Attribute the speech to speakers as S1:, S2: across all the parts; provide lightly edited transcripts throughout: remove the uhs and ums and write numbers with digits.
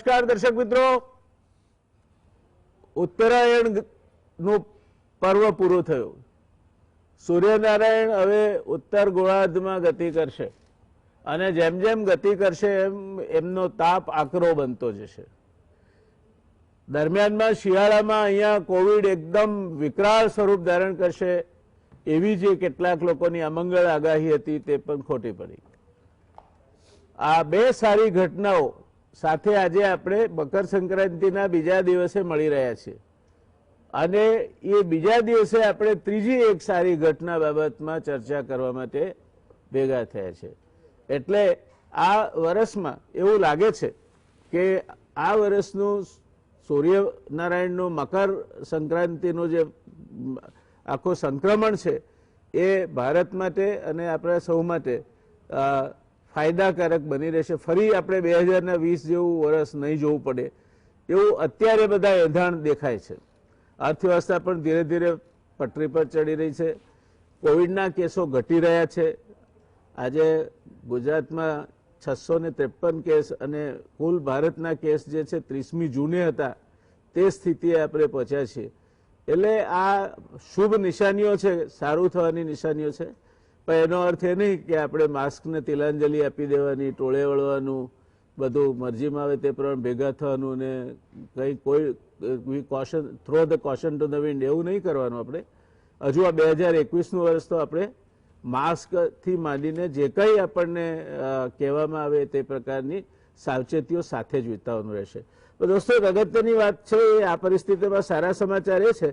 S1: નમસ્કાર દર્શક મિત્રો, ઉત્તરાયણનું પર્વ પૂરું થયું. સૂર્યનારાયણ હવે ઉત્તર ગોળાર્ધમાં ગતિ કરશે અને જેમ જેમ ગતિ કરશે એમ એમનો તાપ આકરો બનતો જશે. દરમિયાનમાં શિયાળામાં અહીંયા કોવિડ એકદમ વિકરાળ સ્વરૂપ ધારણ કરશે એવી જે કેટલાક લોકોની અમંગળ આગાહી હતી તે પણ ખોટી પડી. આ બે સારી ઘટનાઓ સાથે આજે આપણે મકર સંક્રાંતિના બીજા દિવસે મળી રહ્યા છીએ અને એ બીજા દિવસે આપણે ત્રીજી એક સારી ઘટના બાબતમાં ચર્ચા કરવા માટે ભેગા થયા છે. એટલે આ વર્ષમાં એવું લાગે છે કે આ વર્ષનું સૂર્યનારાયણનું મકર સંક્રાંતિનું જે આખું સંક્રમણ છે એ ભારત માટે અને આપણા સૌ માટે ફાયદાકારક બની રહેશે. ફરી આપણે 2020 જેવું વર્ષ નહીં જોવું પડે એવું અત્યારે બધા એંધાણ દેખાય છે. અર્થવ્યવસ્થા પણ ધીરે ધીરે પટરી પર ચડી રહી છે. કોવિડના કેસો ઘટી રહ્યા છે. આજે ગુજરાતમાં 653 કેસ અને કુલ ભારતના કેસ જે છે 30મી જૂને હતા તે સ્થિતિએ આપણે પહોંચ્યા છીએ. એટલે આ શુભ નિશાનીઓ છે, સારું થવાની નિશાનીઓ છે. પણ એનો અર્થ એ નહીં કે આપણે માસ્કને તિલાંજલિ આપી દેવાની, ટોળે વળવાનું, બધું મરજીમાં આવે તે પ્રમાણે ભેગા થવાનું ને કંઈ કોઈ caution throw the caution to the wind એવું નહીં કરવાનું. આપણે હજુ આ 2021નું વર્ષ તો આપણે માસ્કથી માંડીને જે કંઈ આપણને કહેવામાં આવે તે પ્રકારની સાવચેતીઓ સાથે જ વિતાવવાનું રહેશે. તો દોસ્તો, અગત્યની વાત છે આ પરિસ્થિતિમાં સારા સમાચાર એ છે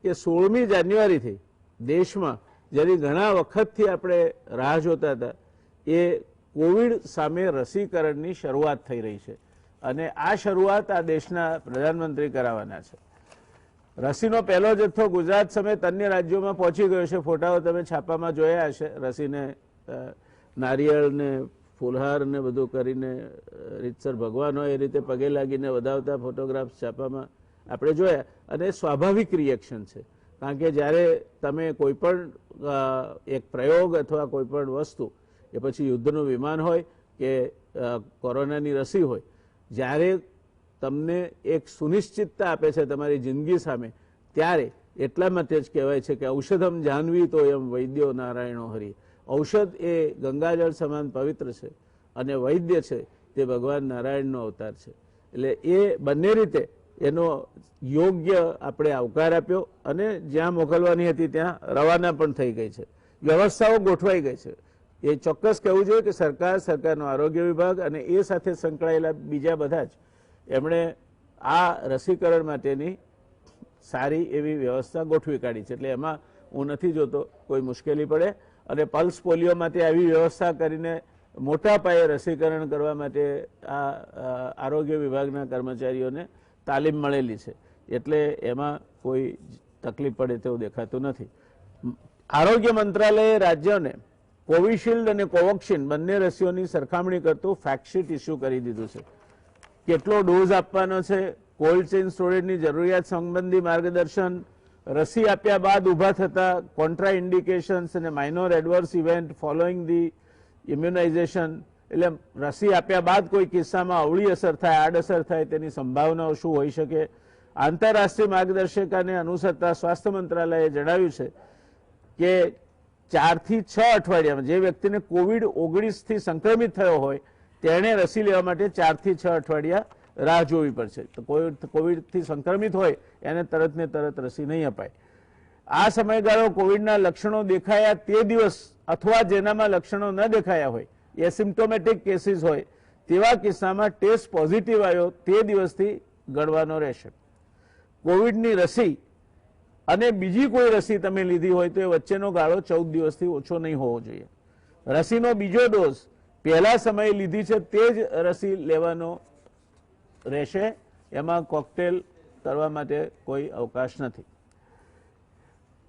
S1: કે 16મી જાન્યુઆરીથી દેશમાં જેની ઘણા વખતથી આપણે રાહ જોતા હતા એ કોવિડ સામે રસીકરણની શરૂઆત થઈ રહી છે અને આ શરૂઆત આ દેશના પ્રધાનમંત્રી કરાવવાના છે. રસીનો પહેલો જથ્થો ગુજરાત સમેત અન્ય રાજ્યોમાં પહોંચી ગયો છે. ફોટાઓ તમે છાપામાં જોયા હશે. રસીને નારિયેળ ને ફૂલહાર ને બધું કરીને રીતસર ભગવાન હોય એ રીતે પગે લાગીને વધાવતા ફોટોગ્રાફ્સ છાપામાં આપણે જોયા અને સ્વાભાવિક રિએક્શન છે. કારણ કે જ્યારે તમે કોઈ પણ એક પ્રયોગ અથવા કોઈ પણ વસ્તુ, એ પછી યુદ્ધનું વિમાન હોય કે કોરોનાની રસી હોય, જ્યારે તમને એક સુનિશ્ચિતતા આપે છે તમારી જિંદગી સામે, ત્યારે એટલા માટે જ કહેવાય છે કે ઔષધમ જાહ્નવી તો એમ વૈદ્યો નારાયણો હરિ. ઔષધ એ ગંગાજળ સમાન પવિત્ર છે અને વૈદ્ય છે તે ભગવાન નારાયણનો અવતાર છે. એટલે એ બંને રીતે એનો યોગ્ય આપણે આવકાર આપ્યો અને જ્યાં મોકલવાની હતી ત્યાં રવાના પણ થઈ ગઈ છે. વ્યવસ્થાઓ ગોઠવાઈ ગઈ છે. એ ચોક્કસ કહેવું જોઈએ કે સરકારનો આરોગ્ય વિભાગ અને એ સાથે સંકળાયેલા બીજા બધા જ એમણે આ રસીકરણ માટેની સારી એવી વ્યવસ્થા ગોઠવી કાઢી છે. એટલે એમાં હું નથી જોતો કોઈ મુશ્કેલી પડે. અને પલ્સ પોલિયો માટે આવી વ્યવસ્થા કરીને મોટા પાયે રસીકરણ કરવા માટે આ આરોગ્ય વિભાગના કર્મચારીઓને તાલીમ મળેલી છે. એટલે એમાં કોઈ તકલીફ પડે તેવું દેખાતું નથી. આરોગ્ય મંત્રાલયે રાજ્યોને કોવિશિલ્ડ અને કોવેક્સિન બંને રસીઓની સરખામણી કરતું ફેક્ટશીટ ઇસ્યુ કરી દીધું છે. કેટલો ડોઝ આપવાનો છે, કોલ્ડ ચેઇન સ્ટોરેજની જરૂરિયાત સંબંધી માર્ગદર્શન, રસી આપ્યા બાદ ઊભા થતા કોન્ટ્રા ઇન્ડિકેશન્સ અને minor adverse event following the immunisation. એટલે રસી આપ્યા બાદ કોઈ કિસ્સામાં અવળી અસર થાય, આડઅસર થાય તેની સંભાવનાઓ શું હોઈ શકે. આંતરરાષ્ટ્રીય માર્ગદર્શિકાને અનુસરતા સ્વાસ્થ્ય મંત્રાલયે જણાવ્યું છે કે 4 થી 6 અઠવાડિયામાં જે વ્યક્તિને COVID-19થી સંક્રમિત થયો હોય તેણે રસી લેવા માટે 4 થી 6 અઠવાડિયા રાહ જોવી પડશે. તો કોવિડથી સંક્રમિત હોય એને તરત ને તરત રસી નહીં અપાય. આ સમયગાળો કોવિડના લક્ષણો દેખાયા તે દિવસ અથવા જેનામાં લક્ષણો ન દેખાયા હોય, એસિમ્પ્ટોમેટિક કેસીસ હોય તેવા કિસ્સામાં ટેસ્ટ પોઝિટિવ આવ્યો તે દિવસથી ગણવાનો રહેશે. કોવિડની રસી અને બીજી કોઈ રસી તમે લીધી હોય તો એ વચ્ચેનો ગાળો 14 દિવસથી ઓછો નહીં હોવો જોઈએ. રસીનો બીજો ડોઝ પહેલા સમયે લીધી છે તે જ રસી લેવાનો રહેશે. એમાં કોકટેલ કરવા માટે કોઈ અવકાશ નથી.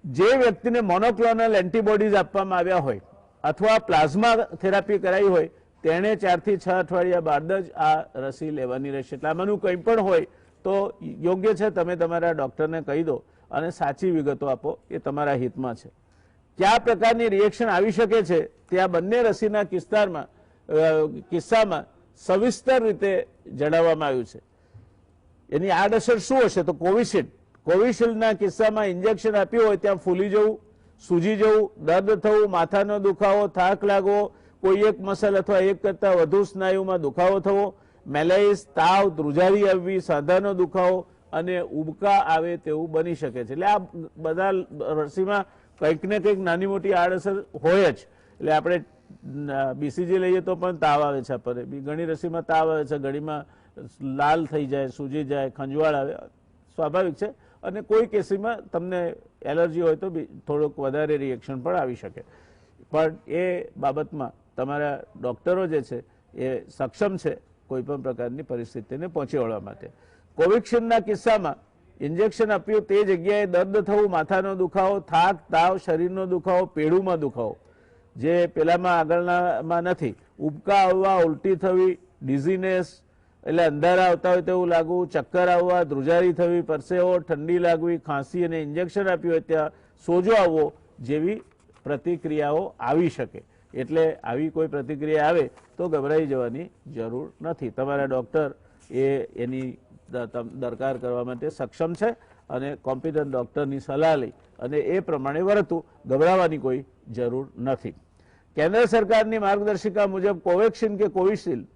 S1: જે વ્યક્તિને મોનોક્લોનલ એન્ટીબોડીઝ આપવામાં આવ્યા હોય અથવા પ્લાઝમા થેરાપી કરાઈ હોય તેણે 4 થી 6 અઠવાડિયા બાદ જ આ રસી લેવાની રહેશે. એટલે આમાંનું કંઈ પણ હોય તો યોગ્ય છે તમે તમારા ડૉક્ટરને કહી દો અને સાચી વિગતો આપો, એ તમારા હિતમાં છે. કયા પ્રકારની રિએક્શન આવી શકે છે તે આ બંને રસીના કિસ્સામાં સવિસ્તર રીતે જણાવવામાં આવ્યું છે. એની આડઅસર શું હશે? તો કોવિશિલ્ડના કિસ્સામાં ઇન્જેક્શન આપ્યું હોય ત્યાં ફૂલી જવું, સૂજી જવું, દર્દ થવું, માથાનો દુખાવો, થાક લાગવો, કોઈ એક મસલ અથવા એક કરતાં વધુ સ્નાયુમાં દુખાવો થવો, મેલેરિસ, તાવ, ધ્રુજારી આવવી, સાંધાનો દુખાવો અને ઉબકા આવે તેવું બની શકે છે. એટલે આ બધા રસીમાં કંઈક ને કંઈક નાની મોટી આડઅસર હોય જ. એટલે આપણે બીસીજી લઈએ તો પણ તાવ આવે છે, આપણને ઘણી રસીમાં તાવ આવે છે, ઘણીમાં લાલ થઈ જાય, સૂજી જાય, ખંજવાળ આવે, સ્વાભાવિક છે. અને કોઈ કેસીમાં તમને એલર્જી હોય તો થોડુંક વધારે રિએક્શન પણ આવી શકે. પણ એ બાબતમાં તમારા ડોક્ટરો જે છે એ સક્ષમ છે કોઈ પણ પ્રકારની પરિસ્થિતિને પહોંચી વળવા માટે. કોવિશિલ્ડના કિસ્સામાં ઇન્જેક્શન આપ્યું તે જગ્યાએ દર્દ થવું, માથાનો દુખાવો, થાક, તાવ, શરીરનો દુખાવો, પેઢુમાં દુખાવો, જે પેલામાં આગળનામાં નથી, ઉબકા આવવા, ઉલટી થવી, ડિઝીનેસ એટલે અંધારા આવતા હોય તેવું લાગવું, ચક્કર આવવા, ધ્રુજારી થવી, પરસેવો, ઠંડી લાગવી, ખાંસી અને ઇન્જેક્શન આપ્યું હોય ત્યાં સોજો આવવો જેવી પ્રતિક્રિયાઓ આવી શકે. એટલે આવી કોઈ પ્રતિક્રિયા આવે તો ગભરાઈ જવાની જરૂર નથી. તમારા ડૉક્ટર એની દરકાર કરવા માટે સક્ષમ છે અને કોમ્પિટન્ટ ડૉક્ટરની સલાહ લઈ અને એ પ્રમાણે વર્તવું, ગભરાવાની કોઈ જરૂર નથી. કેન્દ્ર સરકારની માર્ગદર્શિકા મુજબ કોવેક્સિન કે કોવિશિલ્ડ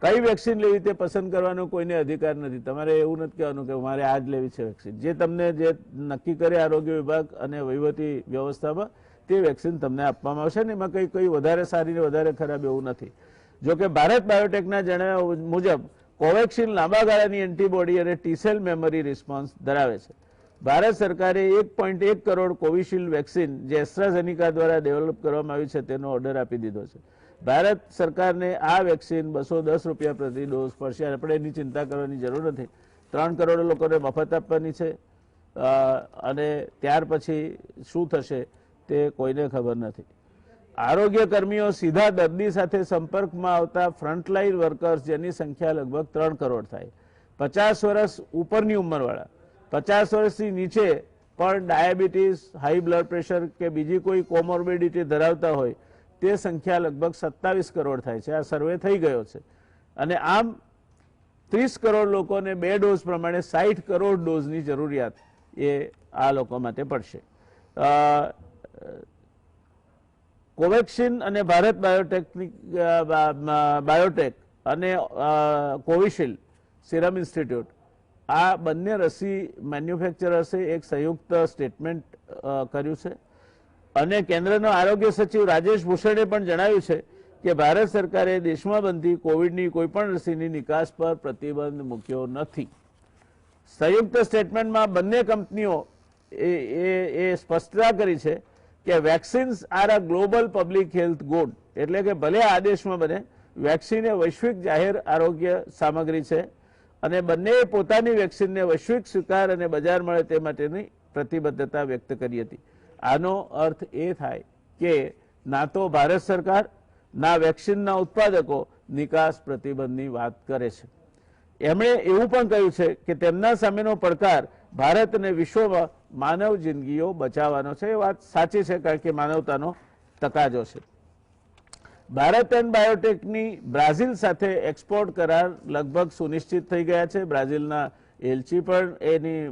S1: કઈ વેક્સિન લેવી તે પસંદ કરવાનો કોઈને અધિકાર નથી. તમારે એવું નથી કહેવાનું કે મારે આ જ લેવી છે વેક્સિન. જે તમને જે નક્કી કરે આરોગ્ય વિભાગ અને વહીવટી વ્યવસ્થામાં તે વેક્સિન તમને આપવામાં આવશે ને એમાં કઈ વધારે સારી ને વધારે ખરાબ એવું નથી. જોકે ભારત બાયોટેકના જણાવ્યા મુજબ કોવેક્સિન લાંબા ગાળાની એન્ટીબોડી અને ટી-સેલ મેમરી રિસ્પોન્સ ધરાવે છે. ભારત સરકારે 1.1 કરોડ કોવિશિલ્ડ વેક્સિન જે એસ્ટ્રાઝેનિકા દ્વારા ડેવલપ કરવામાં આવી છે તેનો ઓર્ડર આપી દીધો છે. ભારત સરકારને આ વેક્સિન 210 રૂપિયા પ્રતિ ડોઝ પડશે. આપણે એની ચિંતા કરવાની જરૂર નથી. 3 કરોડ લોકોને મફત આપવાની છે અને ત્યાર પછી શું થશે તે કોઈને ખબર નથી. આરોગ્ય કર્મીઓ સીધા દર્દી સાથે સંપર્કમાં આવતા ફ્રન્ટલાઇન વર્કર્સ જેની સંખ્યા લગભગ 3 કરોડ થાય. 50 વર્ષ ઉપરની ઉંમરવાળા, 50 વર્ષથી નીચે પણ ડાયાબિટીસ, હાઈ બ્લડ પ્રેશર કે બીજી કોઈ કોમોર્બિડિટી ધરાવતા હોય તે સંખ્યા લગભગ 27 કરોડ થાય છે. આ સર્વે થઈ ગયો છે અને આમ 30 કરોડ લોકોને 2 ડોઝ પ્રમાણે 60 કરોડ ડોઝની જરૂરિયાત એ આ લોકો માટે પડશે. કોવેક્સિન અને ભારત બાયોટેક અને કોવિશિલ્ડ સિરમ ઇન્સ્ટિટ્યૂટ આ બંને રસી મેન્યુફેક્ચરર્સે એક સંયુક્ત સ્ટેટમેન્ટ કર્યું છે અને કેન્દ્રના આરોગ્ય સચિવ રાજેશ ભૂષણે પણ જણાવ્યું છે કે ભારત સરકારે દેશમાં બનતી કોવિડની કોઈપણ રસીની નિકાસ પર પ્રતિબંધ મૂક્યો નથી. સંયુક્ત સ્ટેટમેન્ટમાં બંને કંપનીઓ એ સ્પષ્ટતા કરી છે કે vaccines are a global public health good, એટલે કે ભલે આ દેશમાં બને, વેક્સિન એ વૈશ્વિક જાહેર આરોગ્ય સામગ્રી છે અને બંનેએ પોતાની વેક્સિનને વૈશ્વિક સ્વીકાર અને બજાર મળે તે માટેની પ્રતિબદ્ધતા વ્યક્ત કરી હતી. આનો અર્થ એ થાય કે ના તો ભારત સરકાર ના વેક્સિનના ઉત્પાદકો નિકાસ પ્રતિબંધની વાત કરે છે. એમણે એવું પણ કહ્યું છે કે તેમના સામેનો પડકાર ભારત અને વિશ્વમાં માનવ જિંદગીઓ બચાવવાનો છે. એ વાત સાચી છે કારણ કે માનવતાનો તકાજો છે. ભારત એન્ડ બાયોટેકની બ્રાઝિલ સાથે એક્સપોર્ટ કરાર લગભગ સુનિશ્ચિત થઈ ગયા છે. બ્રાઝિલના એલચી પણ એની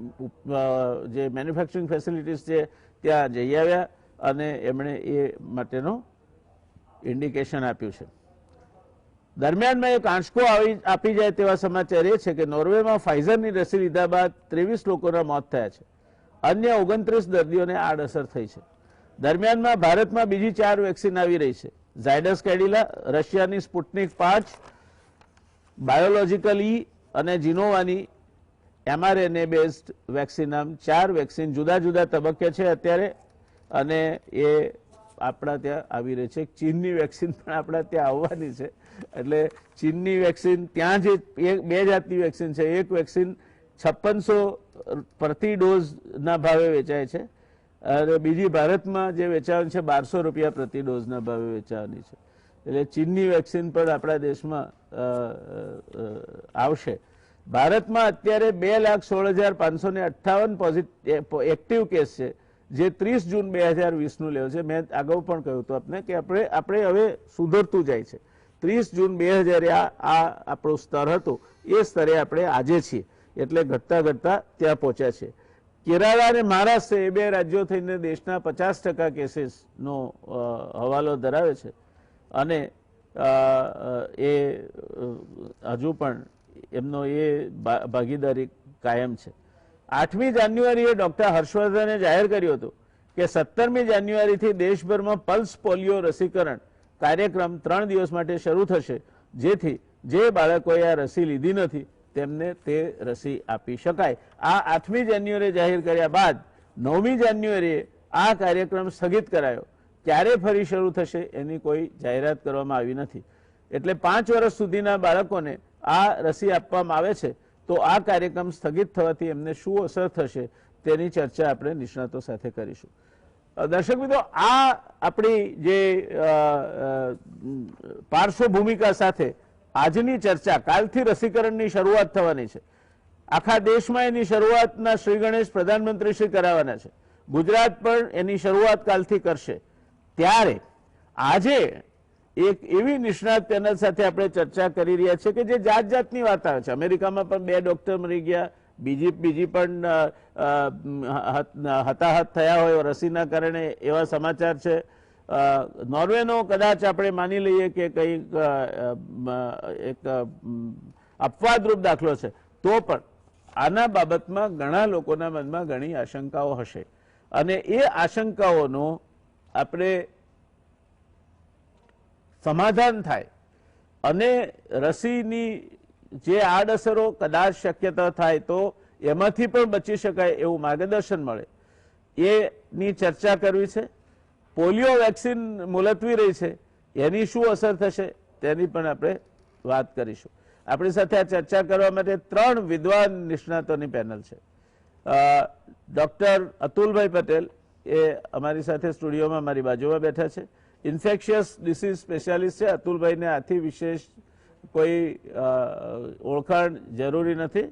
S1: જે મેન્યુફેક્ચરિંગ ફેસિલિટીઝ છે ત્યાં જઈ આવ્યા અને એમણે એ માટેનો ઇન્ડિકેશન આપ્યું છે. દરમિયાનમાં એક આંચકો આપી જાય તેવા સમાચાર એ છે કે નોર્વેમાં ફાઇઝરની રસી લીધા બાદ 23 લોકોના મોત થયા છે. અન્ય 29 દર્દીઓને આડઅસર થઈ છે. દરમિયાનમાં ભારતમાં બીજી 4 વેક્સિન આવી રહી છે. ઝાયડસ કેડિલા, રશિયાની સ્પુટનિક 5, બાયોલોજિકલ ઈ અને જીનોવાની mRNA બેઝડ વેક્સિન આમ 4 વેક્સિન જુદા જુદા તબક્કે છે અત્યારે અને એ આપણા ત્યાં આવી રહી છે. ચીનની વેક્સિન પણ આપણા ત્યાં આવવાની છે. એટલે ચીનની વેક્સિન ત્યાં જે 2 જાતની વેક્સિન છે, એક વેક્સિન 5600 પ્રતિ ડોઝના ભાવે વેચાય છે અને બીજી ભારતમાં જે વેચાવાની છે 1200 રૂપિયા પ્રતિ ડોઝના ભાવે વેચાવાની છે. એટલે ચીનની વેક્સિન પણ આપણા દેશમાં આવશે. ભારતમાં અત્યારે 2,16,558 એક્ટિવ કેસ છે જે 30 જૂન 2020નું લેવું છે. મેં અગાઉ પણ કહ્યું હતું આપને કે આપણે હવે સુધરતું જાય છે. 30 જૂન 2000 આ આપણું સ્તર હતું એ સ્તરે આપણે આજે છીએ. એટલે ઘટતા ઘટતા ત્યાં પહોંચ્યા છે. કેરાલા અને મહારાષ્ટ્ર એ બે રાજ્યો થઈને દેશના 50% કેસીસનો હવાલો ધરાવે છે અને એ હજુ પણ એમનો એ ભાગીદારી કાયમ છે. 8મી જાન્યુઆરીએ ડોક્ટર હર્ષવર્ધને જાહેર કર્યું હતું કે 17મી જાન્યુઆરીથી દેશભરમાં પલ્સ પોલિયો રસીકરણ કાર્યક્રમ 3 દિવસ માટે શરૂ થશે, જેથી જે બાળકોએ આ રસી લીધી નથી તેમને તે રસી આપી શકાય. આ 8મી જાન્યુઆરીએ જાહેર કર્યા બાદ 9મી જાન્યુઆરીએ આ કાર્યક્રમ સ્થગિત કરાયો. ક્યારે ફરી શરૂ થશે એની કોઈ જાહેરાત કરવામાં આવી નથી. એટલે 5 વર્ષ સુધીના બાળકોને આ રસી આપવામાં આવે છે તો આ કાર્યક્રમ સ્થગિત થવાથી એમને શું અસર થશે તેની ચર્ચા આપણે નિષ્ણાતો સાથે કરીશું. દર્શક મિત્રો, આ આપણી જે પાર્શ્વભૂમિકા સાથે આજની ચર્ચા, કાલથી રસીકરણની શરૂઆત થવાની છે. આખા દેશમાં એની શરૂઆતના શ્રી ગણેશ પ્રધાનમંત્રી શ્રી કરાવવાના છે. ગુજરાત પણ એની શરૂઆત કાલથી કરશે. ત્યારે આજે એક એવી નિષ્ણાત પેનલ સાથે આપણે ચર્ચા કરી રહ્યા છીએ કે જે જાત જાતની વાત આવે છે. અમેરિકામાં પણ 2 ડોક્ટર મરી ગયા, બીજી પણ હતાહત થયા હોય રસીના કારણે એવા સમાચાર છે. નોર્વેનો કદાચ આપણે માની લઈએ કે કંઈક એક અપવાદરૂપ દાખલો છે, તો પણ આના બાબતમાં ઘણા લોકોના મનમાં ઘણી આશંકાઓ હશે અને એ આશંકાઓનો આપણે સમાધાન થાય અને રસીની જે આડઅસરો કદાચ શક્યતા થાય તો એમાંથી પણ બચી શકાય એવું માર્ગદર્શન મળે એની ચર્ચા કરવી છે. પોલિયો વેક્સિન મુલતવી રહી છે, એની શું અસર થશે તેની પણ આપણે વાત કરીશું. આપણી સાથે આ ચર્ચા કરવા માટે 3 વિદ્વાન નિષ્ણાતોની પેનલ છે. ડોક્ટર અતુલભાઈ પટેલ એ અમારી સાથે સ્ટુડિયોમાં મારી બાજુમાં બેઠા છે. ઇન્ફેક્શિયસ ડિસીઝ સ્પેશિયાલિસ્ટ છે. અતુલભાઈને આથી વિશેષ કોઈ ઓળખાણ જરૂરી નથી.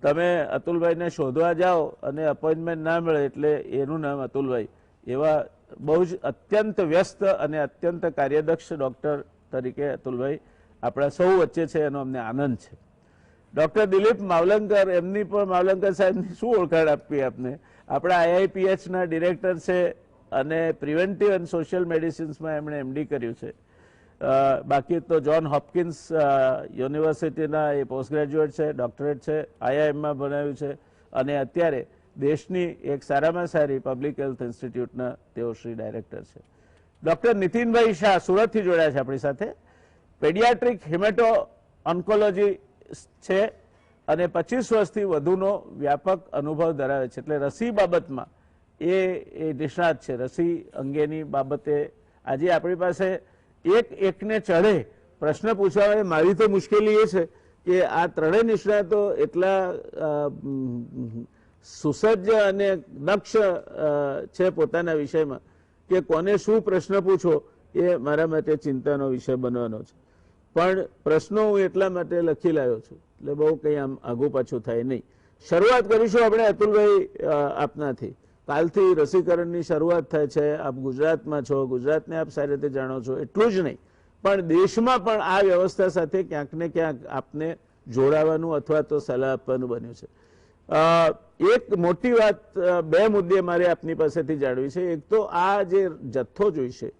S1: તમે અતુલભાઈને શોધવા જાઓ અને અપોઇન્ટમેન્ટ ના મળે એટલે એનું નામ અતુલભાઈ. એવા બહુ જ અત્યંત વ્યસ્ત અને અત્યંત કાર્યદક્ષ ડૉક્ટર તરીકે અતુલભાઈ આપણા સૌ વચ્ચે છે, એનો અમને આનંદ છે. ડૉક્ટર દિલીપ માવલંકર, એમની પણ માવલંકર સાહેબની શું ઓળખાણ આપવી આપને, આપણા IIPHના ડિરેક્ટર છે અને પ્રિવેન્ટિવ એન્ડ સોશિયલ મેડિસિન્સમાં એમણે MD કર્યું છે. બાકી તો જ્હોન હોપકિન્સ યુનિવર્સિટીના એ પોસ્ટ ગ્રેજ્યુએટ છે, ડોક્ટરેટ છે, IIMમાં ભણાવ્યું છે અને અત્યારે દેશની એક સારામાં સારી પબ્લિક હેલ્થ ઇન્સ્ટિટ્યૂટના તેઓ શ્રી ડાયરેક્ટર છે. ડૉક્ટર નીતિનભાઈ શાહ સુરતથી જોડાયા છે આપણી સાથે. પેડિયાટ્રિક હિમેટો ઓન્કોલોજી છે અને 25 વર્ષથી વધુનો વ્યાપક અનુભવ ધરાવે છે. એટલે રસી બાબતમાં એ નિષ્ણાત છે. રસી અંગેની બાબતે આજે આપણી પાસે એકને ચઢે પ્રશ્ન પૂછવા. મારી તો મુશ્કેલી એ છે કે આ 3 નિષ્ણાતો એટલા સુસજ્જ અને દક્ષ છે પોતાના વિષયમાં કે કોને શું પ્રશ્ન પૂછો એ મારા માટે ચિંતાનો વિષય બનવાનો છે. પણ પ્રશ્નો હું એટલા માટે લખી લાવ્યો છું એટલે બહુ કંઈ આમ આગુ પાછું થાય નહીં. શરૂઆત કરીશું આપણે અતુલભાઈ આપનાથી. કાલથી રસીકરણની શરૂઆત થાય છે. આપ ગુજરાતમાં છો, ગુજરાતને આપ સારી રીતે જાણો છો. એટલું જ નહીં પણ દેશમાં પણ આ વ્યવસ્થા સાથે ક્યાંક ને ક્યાંક આપને જોડાવાનું અથવા તો સલાહ આપવાનું બન્યું છે. એક મોટી વાત 2 મુદ્દે મારે આપની પાસેથી જાણવી છે. એક તો આ જે જથ્થો જોઈશે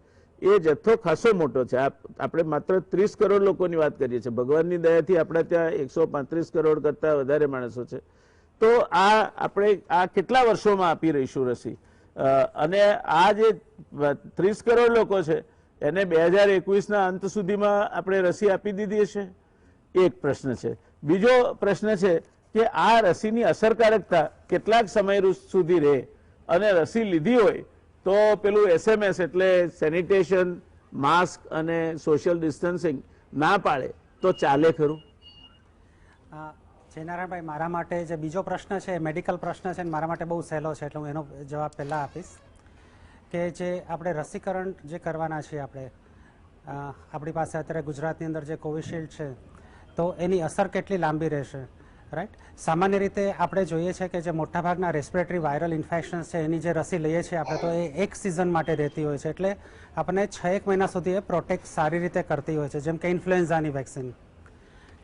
S1: એ જથ્થો ખાસો મોટો છે. આપણે માત્ર 30 કરોડ લોકોની વાત કરીએ છીએ. ભગવાનની દયાથી આપણા ત્યાં 135 કરોડ કરતાં વધારે માણસો છે. તો આપણે આ કેટલા વર્ષોમાં આપી રહીશું રસી? અને આ જે 30 કરોડ લોકો છે એને 2021ના અંત સુધીમાં આપણે રસી આપી દીધી હશે? એક પ્રશ્ન છે. બીજો પ્રશ્ન છે કે આ રસીની અસરકારકતા કેટલાક સમય સુધી રહે અને રસી લીધી હોય તો પેલું SMS એટલે સેનિટેશન, માસ્ક અને સોશિયલ ડિસ્ટન્સિંગ ના પાડે તો ચાલે ખરું?
S2: જયનારાયણભાઈ, મારા માટે જે બીજો પ્રશ્ન છે મેડિકલ પ્રશ્ન છે મારા માટે બહુ સહેલો છે એટલે હું એનો જવાબ પહેલાં આપીશ કે જે આપણે રસીકરણ જે કરવાના છીએ આપણી પાસે અત્યારે ગુજરાતની અંદર જે કોવિશિલ્ડ છે તો એની અસર કેટલી લાંબી રહેશે, રાઈટ? સામાન્ય રીતે આપણે જોઈએ છે કે જે મોટાભાગના રેસ્પિરેટરી વાયરલ ઇન્ફેક્શન્સ છે એની જે રસી લઈએ છીએ આપણે તો એ એક સિઝન માટે રહેતી હોય છે. એટલે આપણને 6-1 મહિના સુધી એ પ્રોટેક્ટ સારી રીતે કરતી હોય છે, જેમ કે ઇન્ફ્લુએન્ઝાની વેક્સિન.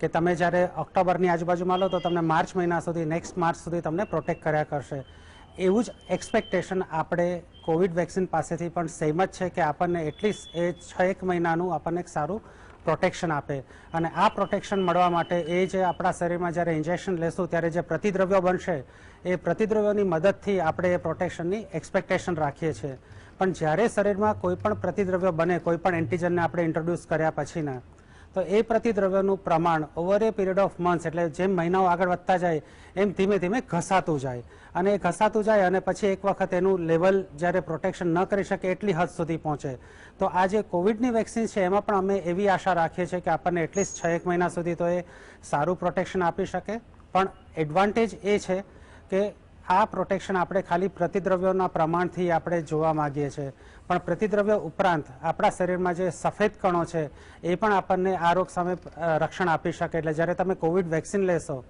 S2: કે તમે જ્યારે ઓક્ટોબરની આજુબાજુમાં લો તો તમને માર્ચ મહિના સુધી, નેક્સ્ટ માર્ચ સુધી તમને પ્રોટેક્ટ કર્યા કરશે. એવું જ એક્સપેક્ટેશન આપણે કોવિડ વેક્સિન પાસેથી પણ સેમ જ છે કે આપણને એટલીસ્ટ એ 6 મહિનાનું આપણને એક સારું પ્રોટેક્શન આપે. અને આ પ્રોટેક્શન મળવા માટે એ જે આપણા શરીરમાં જ્યારે ઇન્જેક્શન લેશું ત્યારે જે પ્રતિદ્રવ્યો બનશે એ પ્રતિદ્રવ્યોની મદદથી આપણે એ પ્રોટેક્શનની એક્સપેક્ટેશન રાખીએ છીએ. પણ જ્યારે શરીરમાં કોઈ પણ પ્રતિદ્રવ્યો બને, કોઈ પણ એન્ટીજનને આપણે ઇન્ટ્રોડ્યુસ કર્યા પછીના, તો એ પ્રતિદ્રવ્યોનું પ્રમાણ over A period of months, એટલે જેમ મહિનાઓ આગળ વધતા જાય એમ ધીમે ધીમે ઘસાતું જાય. અને એ ઘસાતું જાય અને પછી એક વખત એનું લેવલ જ્યારે પ્રોટેક્શન ન કરી શકે એટલી હદ સુધી પહોંચે. તો આ જે કોવિડની વેક્સિન છે એમાં પણ અમે એવી આશા રાખીએ છીએ કે આપણને એટલીસ્ટ 6 મહિના સુધી તો એ સારું પ્રોટેક્શન આપી શકે. પણ એડવાન્ટેજ એ છે કે આ પ્રોટેક્શન આપણે ખાલી પ્રતિદ્રવ્યોના પ્રમાણથી આપણે જોવા માંગીએ છીએ, પણ પ્રતિદ્રવ્યો ઉપરાંત આપણા શરીરમાં જે સફેદ કણો છે એ પણ આપણને આ રોગ સામે રક્ષણ આપી શકે. એટલે જ્યારે તમે કોવિડ વેક્સિન લેશો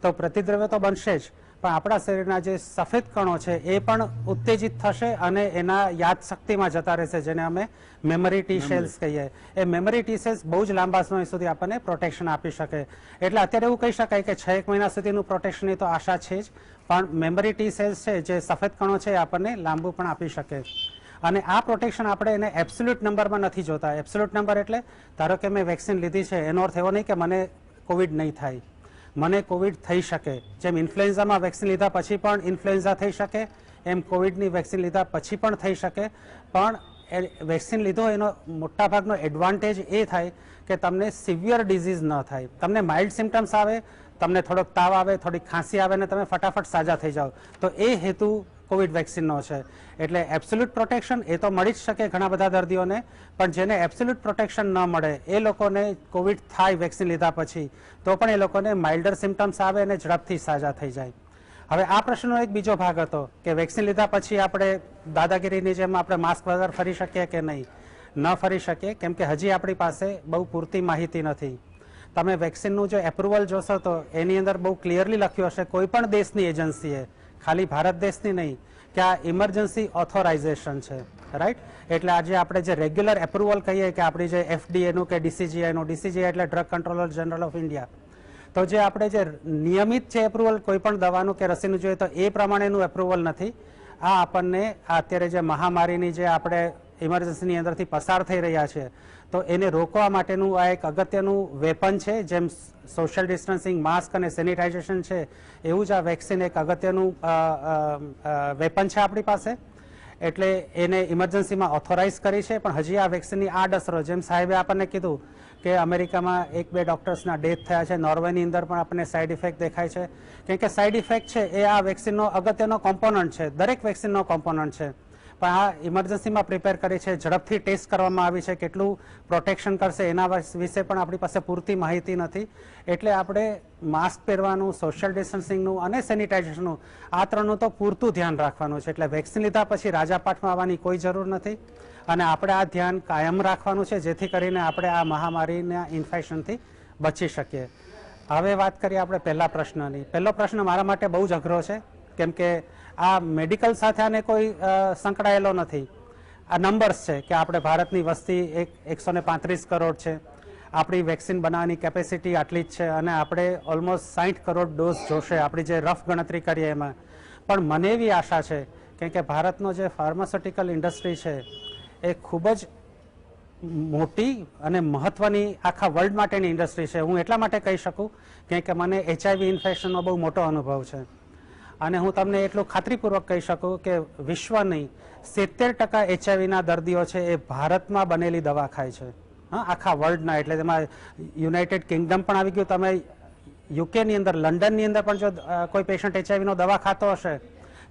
S2: તો પ્રતિદ્રવ્ય તો બનશે જ, પણ આપણા શરીરના જે સફેદ કણો છે એ પણ ઉત્તેજિત થશે અને એના યાદશક્તિમાં જતા રહેશે, જેને અમે મેમરી ટી સેલ્સ કહીએ. એ મેમરી ટી સેલ્સ બહુ જ લાંબા સમય સુધી આપણને પ્રોટેક્શન આપી શકે. એટલે અત્યારે એવું કહી શકાય કે 6 મહિના સુધીનું પ્રોટેક્શનની તો આશા છે જ, પણ મેમરી ટી સેલ્સ છે જે સફેદ કણો છે એ આપણને લાંબુ પણ આપી શકે. અને આ પ્રોટેક્શન આપણે એને એબ્સોલ્યુટ નંબરમાં નથી જોતા. એબ્સોલ્યુટ નંબર એટલે ધારો કે મેં વેક્સિન લીધી છે એનો અર્થ એવો નહીં કે મને કોવિડ નહીં થાય, મને કોવિડ થઈ શકે. જેમ ઇન્ફ્લુએન્ઝામાં વેક્સિન લીધા પછી પણ ઇન્ફ્લુએન્ઝા થઈ શકે, એમ કોવિડની વેક્સિન લીધા પછી પણ થઈ શકે. પણ વેક્સિન લીધો એનો મોટાભાગનો એડવાન્ટેજ એ થાય કે તમને સિવિયર ડિઝીઝ ન થાય. તમને માઇલ્ડ સિમ્ટમ્સ આવે, તમને થોડોક તાવ આવે, થોડીક ખાંસી આવે ને તમે ફટાફટ સાજા થઈ જાઓ. તો એ હેતુ કોવિડ વેક્સિનનો છે. એટલે એબ્સોલ્યુટ પ્રોટેક્શન એ તો મળી જ શકે ઘણા બધા દર્દીઓને, પણ જેને એબ્સોલ્યુટ પ્રોટેક્શન ન મળે એ લોકોને કોવિડ થાય વેક્સિન લીધા પછી તો પણ એ લોકોને માઇલ્ડર સિમ્ટમ્સ આવે અને ઝડપથી સાજા થઈ જાય. હવે આ પ્રશ્નનો એક બીજો ભાગ હતો કે વેક્સિન લીધા પછી આપણે દાદાગીરીની જેમ આપણે માસ્ક વગર ફરી શકીએ કે નહીં. ન ફરી શકીએ, કેમ કે હજી આપણી પાસે બહુ પૂરતી માહિતી નથી. તમે વેક્સિનનું જો એપ્રુવલ જોશો તો એની અંદર બહુ ક્લિયરલી લખ્યું હશે કોઈ પણ દેશની એજન્સીએ, ખાલી ભારત દેશની નહીં, કે આ ઇમરજન્સી ઓથોરાઇઝેશન છે, રાઈટ. એટલે આજે આપણે જે રેગ્યુલર એપ્રુવલ કહીએ કે આપણી જે એફડીએનું કે ડીસીજીઆઈનું, ડીસીજીઆઈ એટલે drug controller general of India, તો જે આપણે જે નિયમિત છે એપ્રુવલ કોઈ પણ દવાનું કે રસીનું જોઈએ તો એ પ્રમાણેનું એપ્રુવલ નથી. આ આપણને અત્યારે જે મહામારીની જે આપણે ઇમરજન્સીની અંદરથી પસાર થઈ રહ્યા છે તો એને રોકવા માટેનું આ એક અગત્યનું વેપન છે. જેમ સોશિયલ ડિસ્ટન્સિંગ, માસ્ક અને સેનિટાઇઝેશન છે એવું જ આ વેક્સિન એક અગત્યનું વેપન છે આપણી પાસે. એટલે એને ઇમરજન્સીમાં ઓથોરાઇઝ કરી છે. પણ હજી આ વેક્સિનની આડઅસરો, જેમ સાહેબે આપણને કીધું કે અમેરિકામાં 1-2 ડોક્ટર્સના ડેથ થયા છે, નોર્વેની અંદર પણ આપણને સાઇડ ઇફેક્ટ દેખાય છે. કેમ કે સાઇડ ઇફેક્ટ છે એ આ વેક્સિનનો અગત્યનો કોમ્પોનન્ટ છે, દરેક વેક્સિનનો કોમ્પોનન્ટ છે. પણ આ ઇમરજન્સીમાં પ્રિપેર કરી છે, ઝડપથી ટેસ્ટ કરવામાં આવી છે, કેટલું પ્રોટેક્શન કરશે એના વિશે પણ આપણી પાસે પૂરતી માહિતી નથી. એટલે આપણે માસ્ક પહેરવાનું, સોશિયલ ડિસ્ટન્સિંગનું અને સેનિટાઇઝેશનનું આ ત્રણનું તો પૂરતું ધ્યાન રાખવાનું છે. એટલે વેક્સિન લીધા પછી રાજાપાઠમાં આવવાની કોઈ જરૂર નથી અને આપણે આ ધ્યાન કાયમ રાખવાનું છે, જેથી કરીને આપણે આ મહામારીના ઇન્ફેક્શનથી બચી શકીએ. હવે વાત કરીએ આપણે પહેલા પ્રશ્નની. પહેલો પ્રશ્ન મારા માટે બહુ જ અઘરો છે, કેમ કે આ મેડિકલ સાથે આને કોઈ સંકળાયેલો નથી. આ નંબર્સ છે કે આપણે ભારતની વસ્તી 135 કરોડ છે, આપણી વેક્સિન બનાવવાની કેપેસિટી આટલી જ છે અને આપણે ઓલમોસ્ટ 60 કરોડ ડોઝ જોશે આપણી જે રફ ગણતરી કરીએ એમાં. પણ મને એવી આશા છે કે ભારતનો જે ફાર્માસ્યુટિકલ ઇન્ડસ્ટ્રી છે એ ખૂબ જ મોટી અને મહત્વની આખા વર્લ્ડ માટેની ઇન્ડસ્ટ્રી છે. હું એટલા માટે કહી શકું કે મને HIV ઇન્ફેક્શનનો બહુ મોટો અનુભવ છે અને હું તમને એટલું ખાતરીપૂર્વક કહી શકું કે વિશ્વની 70% HIV દર્દીઓ છે એ ભારતમાં બનેલી દવા ખાય છે. હા, આખા વર્લ્ડના. એટલે તેમાં યુનાઇટેડ કિંગડમ પણ આવી ગયું. તમે યુકેની અંદર, લંડનની અંદર પણ જો કોઈ પેશન્ટ HIV દવા ખાતો હશે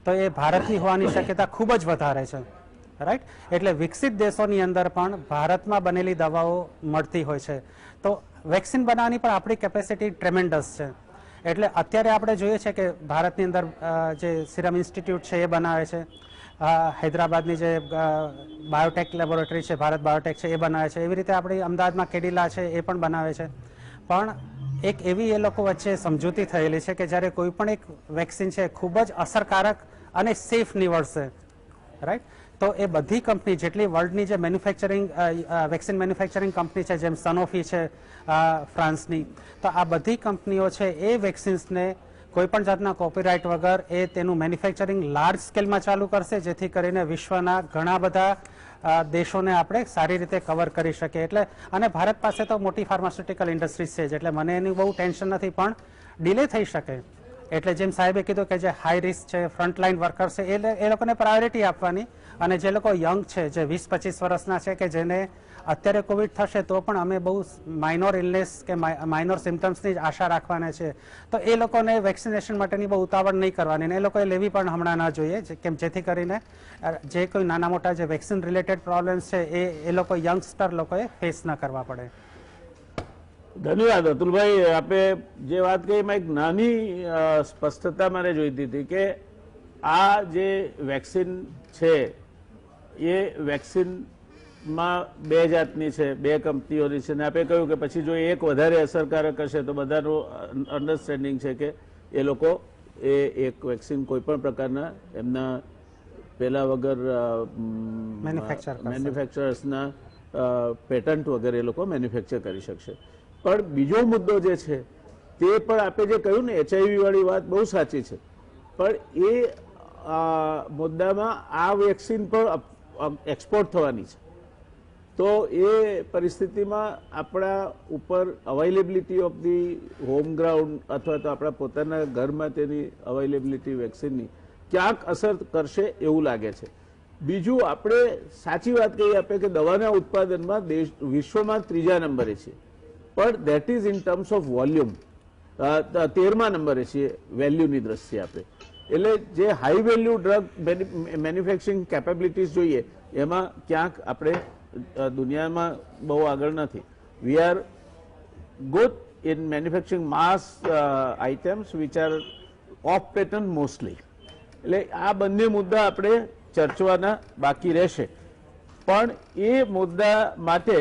S2: તો એ ભારતની હોવાની શક્યતા ખૂબ જ વધારે છે, રાઈટ. એટલે વિકસિત દેશોની અંદર પણ ભારતમાં બનેલી દવાઓ મળતી હોય છે. તો વેક્સિન બનાવવાની પણ આપણી કેપેસિટી ટ્રેમેન્ડસ છે. એટલે અત્યારે આપણે જોઈએ છે કે ભારતની અંદર જે સિરમ ઇન્સ્ટિટ્યૂટ છે એ બનાવે છે, હૈદરાબાદની જે બાયોટેક લેબોરેટરી છે, ભારત બાયોટેક છે એ બનાવે છે. એવી રીતે આપણી અમદાવાદમાં કેડિલા છે એ પણ બનાવે છે. પણ એક એવી એ લોકો વચ્ચે સમજૂતી થયેલી છે કે જ્યારે કોઈ પણ એક વેક્સિન છે ખૂબ જ અસરકારક અને સેફ નીવડશે, રાઈટ. તો એ બધી કંપની જેટલી વર્લ્ડની જે મેન્યુફેક્ચરિંગ વેક્સિન મેન્યુફેક્ચરિંગ કંપની છે, જેમ સનોફી છે ફ્રાન્સની, તો આ બધી કંપનીઓ છે એ વેક્સિન્સને કોઈ પણ જાતના કોપીરાઇટ વગર એ તેનું મેન્યુફેક્ચરિંગ લાર્જ સ્કેલમાં ચાલુ કરશે, જેથી કરીને વિશ્વના ઘણા બધા દેશોને આપણે સારી રીતે કવર કરી શકીએ. એટલે અને ભારત પાસે તો મોટી ફાર્માસ્યુટિકલ ઇન્ડસ્ટ્રીઝ છે, એટલે મને એની બહુ ટેન્શન નથી, પણ ડિલે થઈ શકે. એટલે જેમ સાહેબે કીધું કે જે હાઈ રિસ્ક છે, ફ્રન્ટલાઇન વર્કર છે, એ લોકોને પ્રાયોરિટી આપવાની, અને જે લોકો યંગ છે, જે 20-25 વર્ષના છે, કે જેને અત્યારે કોવિડ થશે તો પણ અમે બહુ માઇનોર ઇલનેસ કે માઇનોર સિમ્ટમ્સની જ આશા રાખવાના છે, તો એ લોકોને વેક્સિનેશન માટેની બહુ ઉતાવળ નહીં કરવાની, ને એ લોકોએ લેવી પણ હમણાં ના જોઈએ, કેમ જેથી કરીને જે કોઈ નાના મોટા જે વેક્સિન રિલેટેડ પ્રોબ્લેમ્સ છે એ લોકો યંગસ્ટર લોકોએ ફેસ ન કરવા પડે.
S1: ધન્યવાદ અતુલભાઈ. આપે જે વાત કહી એમાં એક નાની સ્પષ્ટતા મારે જોઈતી હતી કે આ જે વેક્સિન છે એ વેક્સિનમાં બે જાતની છે, બે કંપનીઓની છે, અને આપે કહ્યું કે પછી જો એક વધારે અસરકારક હશે તો બધાનું અન્ડરસ્ટેન્ડિંગ છે કે એ લોકો એક વેક્સિન કોઈ પણ પ્રકારના એમના પેલા વગર મેન્યુફેક્ચરર્સના પેટન્ટ વગેરે એ લોકો મેન્યુફેક્ચર કરી શકશે. પણ બીજો મુદ્દો જે છે તે પણ આપે જે કહ્યું ને HIV વાળી વાત બહુ સાચી છે, પણ એ મુદ્દામાં આ વેક્સિન પણ એક્સપોર્ટ થવાની છે, તો એ પરિસ્થિતિમાં આપણા ઉપર availability of the home ground અથવા તો આપણા પોતાના ઘરમાં તેની અવેલેબિલિટી વેક્સિનની ક્યાંક અસર કરશે એવું લાગે છે. બીજું, આપણે સાચી વાત કહી આપે કે દવાના ઉત્પાદનમાં વિશ્વમાં 3જા નંબરે છે, પણ that is in terms of volume 13મા નંબરે છીએ વેલ્યુની દ્રષ્ટિએ આપણે. એટલે જે high value drug manufacturing capabilities જોઈએ એમાં ક્યાંક આપણે દુનિયામાં બહુ આગળ નથી. We are good in manufacturing mass items which are off patent mostly. એટલે આ બંને મુદ્દા આપણે ચર્ચવાના બાકી રહેશે, પણ એ મુદ્દા માટે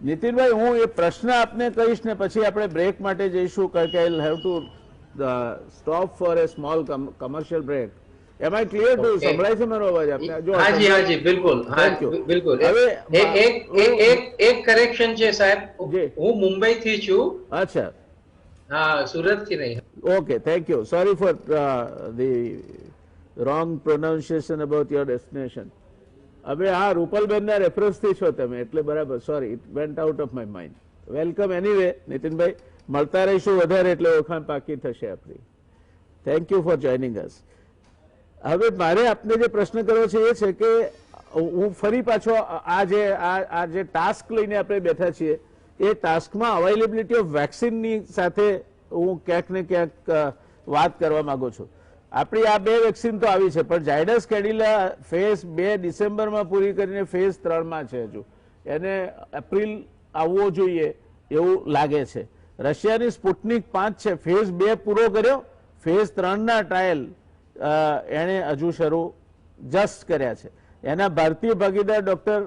S1: નીતિનભાઈ હું એ પ્રશ્ન આપને કહીશ ને પછી આપણે બ્રેક માટે જઈશું, કારણ કે I have to stop for a small commercial break. Am I clear too? સંભળાય છે મારો અવાજ આપને? જો
S3: હાજી હાજી બિલકુલ, બિલકુલ. હવે એક કરેક્શન છે સાહેબ, હું મુંબઈ થી છું.
S1: અચ્છા,
S3: હા, સુરત થી નહીં.
S1: Okay, thank you. Sorry for the wrong pronunciation about your destination. હવે હા, રૂપલબેનના રેફરન્સથી છો તમે, એટલે બરાબર. Sorry, it went out of my mind. Welcome anyway Nitinbhai, મળતા રહીશું વધારે એટલે ઓળખાણ પાકી થશે આપણી. થેન્ક યુ ફોર જોઈનિંગ અસ. હવે મારે આપને જે પ્રશ્ન કર્યો છે એ છે કે હું ફરી પાછો આ જે ટાસ્ક લઈને આપણે બેઠા છીએ એ ટાસ્કમાં અવેલેબિલિટી ઓફ વેક્સિનની સાથે હું ક્યાંક ને ક્યાંક વાત કરવા માંગુ છું. આપણી આ બે વેક્સિન તો આવી છે, પણ ઝાયડસ કેડિલા ફેઝ 2 ડિસેમ્બરમાં પૂરી કરીને ફેઝ 3માં છે. હજુ એને એપ્રિલ આવવો જોઈએ એવું લાગે છે. રશિયાની સ્પુટનિક 5 છે, ફેઝ 2 પૂરો કર્યો, ફેઝ 3ના ટ્રાયલ એણે હજુ શરૂ જસ્ટ કર્યા છે. એના ભારતીય ભાગીદાર ડોક્ટર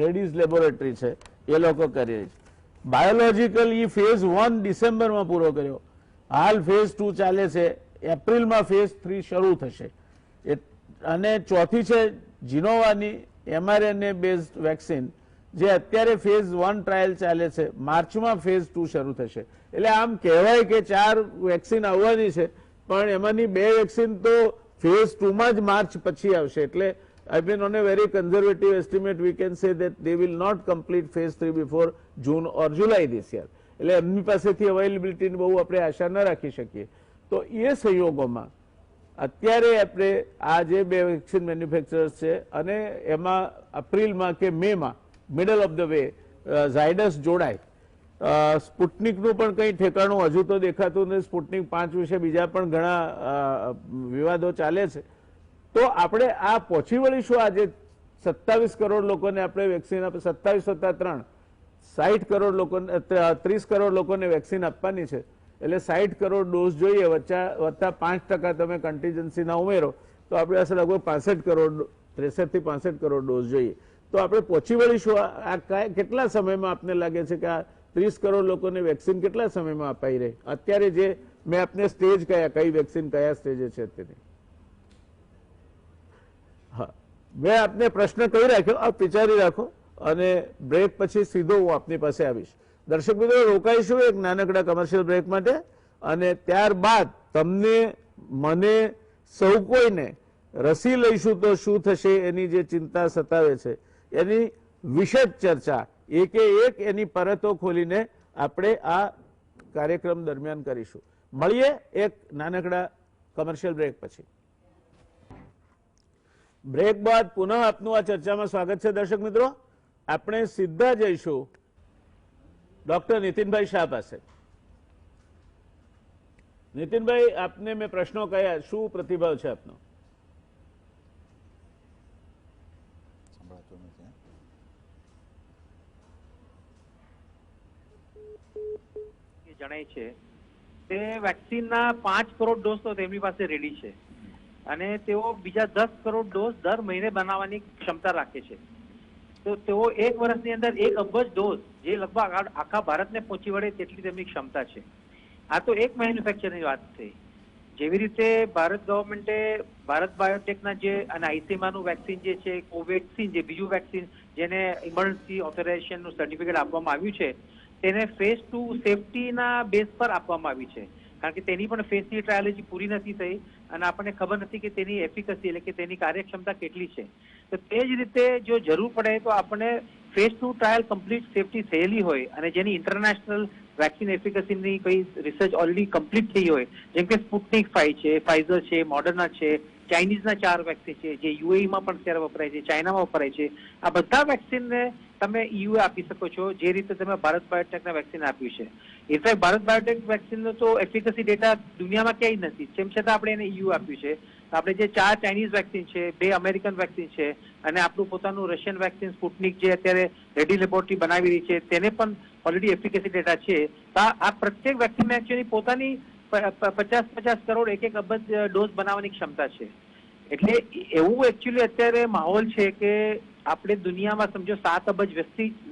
S1: રેડીઝ લેબોરેટરી છે, એ લોકો કરી રહી છે. બાયોલોજીકલ ઈ ફેઝ 1 ડિસેમ્બરમાં પૂરો કર્યો, હાલ ફેઝ 2 ચાલે છે, એપ્રિલમાં ફેઝ 3 શરૂ થશે. અને ચોથી છે જીનોવાની mRNA બેઝડ વેક્સિન, જે અત્યારે ફેઝ 1 ટ્રાયલ ચાલે છે, માર્ચમાં ફેઝ 2 શરૂ થશે. એટલે આમ કહેવાય કે 4 વેક્સિન આવવાની છે, પણ એમાંની 2 વેક્સિન તો ફેઝ 2માં જ માર્ચ પછી આવશે. એટલે I mean, on a very conservative estimate, we can say that they will not complete phase 3 before June or July this year. એટલે એમની પાસેથી અવેલેબિલિટીની બહુ આપણે આશા ન રાખી શકીએ. તો એ સંયોગોમાં અત્યારે આપણે આ જે 2 વેક્સિન મેન્યુફેક્ચરર્સ છે અને એમાં એપ્રિલમાં કે મેમાં middle of the way Zydus જોડાય. સ્પુટનિકનું પણ કંઈ ઠેકાણું હજુ તો દેખાતું નથી. સ્પુટનિક 5 વિશે બીજા પણ ઘણા વિવાદો ચાલે છે. તો આપણે આ પહોંચી વળીશું. આજે 27 કરોડ લોકોને આપણે વેક્સિન આપે, 27 + 3 60 કરોડ લોકોને, 30 કરોડ લોકોને વેક્સિન આપવાની છે. એટલે 60 કરોડ ડોઝ જોઈએ, વત્તા 5% તમે કન્ટીજન્સીના ઉમેરો તો આપણે પાસે લગભગ 65 કરોડ, 63 થી 65 કરોડ ડોઝ જોઈએ. તો આપણે પહોંચી વળીશું. આ કેટલા સમયમાં આપને લાગે છે કે આ 30 કરોડ લોકોને વેક્સિન કેટલા સમયમાં અપાઈ રહી? અત્યારે જે મેં આપને સ્ટેજ કયા, કઈ વેક્સિન કયા સ્ટેજે છે તેની? મેં આપને પ્રશ્ન કહી રાખ્યો, આપ વિચારી રાખો અને બ્રેક પછી સીધો હું આપની પાસે આવીશ. દર્શક મિત્રો, રોકાઈશું એક નાનકડા કમર્શિયલ બ્રેક માટે અને ત્યારબાદ તમને, મને, સૌ કોઈને રસી લઈશું તો શું થશે એની જે ચિંતા સતાવે છે એની વિશદ ચર્ચા એકે એક એની પરતો ખોલીને આપણે આ કાર્યક્રમ દરમિયાન કરીશું. મળીએ એક નાનકડા કમર્શિયલ બ્રેક પછી. બ્રેક બાદ પુનઃ આપનું આ ચર્ચામાં સ્વાગત છે. દર્શક મિત્રો, આપણે સીધા જઈશું ડોક્ટર નીતિનભાઈ શાહ પાસે. નીતિનભાઈ, આપને મેં પ્રશ્નો કયા, શું પ્રતિભાવ છે આપનો?
S4: જણાય છે તે વેક્સિનના 5 કરોડ ડોઝ તો તેમની પાસે રેડી છે અને તેઓ બીજા 10 કરોડ ડોઝ દર મહિને બનાવવાની ક્ષમતા રાખે છે. તો તેઓ 1 વર્ષની અંદર 1 અબજ ડોઝ, જે લગભગ આખા ભારતને પહોંચી વળે તેટલી તેમની ક્ષમતા છે. આ તો એક મેન્યુફેક્ચરની વાત થઈ. જેવી રીતે ભારત ગવર્મેન્ટે ભારત બાયોટેકના જે અને આઈસીએમઆરનું વેક્સિન જે છે, કોવેક્સિન જે બીજું વેક્સિન જેને ઇમરજન્સી ઓથોરાઇઝેશનનું સર્ટિફિકેટ આપવામાં આવ્યું છે, તેને ફેઝ 2 સેફટીના બેઝ પર આપવામાં આવી છે. કારણ કે તેની પણ ફેઝ 3 ટ્રાયલ હજી પૂરી નથી થઈ અને આપણને ખબર નથી કે તેની એફિકસી એટલે કે તેની કાર્યક્ષમતા કેટલી છે. તો તે જ રીતે જો જરૂર પડે તો આપણે ફેઝ 2 ટ્રાયલ કમ્પ્લીટ સેફટી થયેલી હોય અને જેની ઇન્ટરનેશનલ વેક્સિન એફિકસીની કોઈ રિસર્ચ ઓલરેડી કમ્પ્લીટ થઈ હોય, જેમ કે સ્પુટનિક 5 છે, ફાઇઝર છે, મોડર્ના છે, ચાઇનીઝના 4 વેક્સિન છે જે યુએઈમાં પણ અત્યારે વપરાય છે, ચાઇનામાં વપરાય છે. આ બધા વેક્સિનને તમે EU આપી શકો છો, જે રીતે તમે ભારત બાયોટેકના વેક્સિન આપ્યું છે. ઇનફેક્ટ ભારત બાયોટેક વેક્સિનનો તો એફિકસી ડેટા દુનિયામાં ક્યાંય નથી, તેમ છતાં આપણે એને EU આપ્યું છે. આપણે જે 4 ચાઇનીઝ વેક્સિન છે, 2 અમેરિકન વેક્સિન છે અને આપણું પોતાનું રશિયન વેક્સિન સ્પુટનિક જે અત્યારે રેડી લેબોરેટરી બનાવી રહી છે, તેને પણ ઓલરેડી એફિકસી ડેટા છે. આ પ્રત્યેક વેક્સિન એકચ્યુઅલી પોતાની 50 કરોડ 1 અબજ ડોઝ બનાવવાની ક્ષમતા છે. એટલે એવું એકચ્યુઅલી અત્યારે માહોલ છે કે આપણે દુનિયામાં સમજો 7 અબજ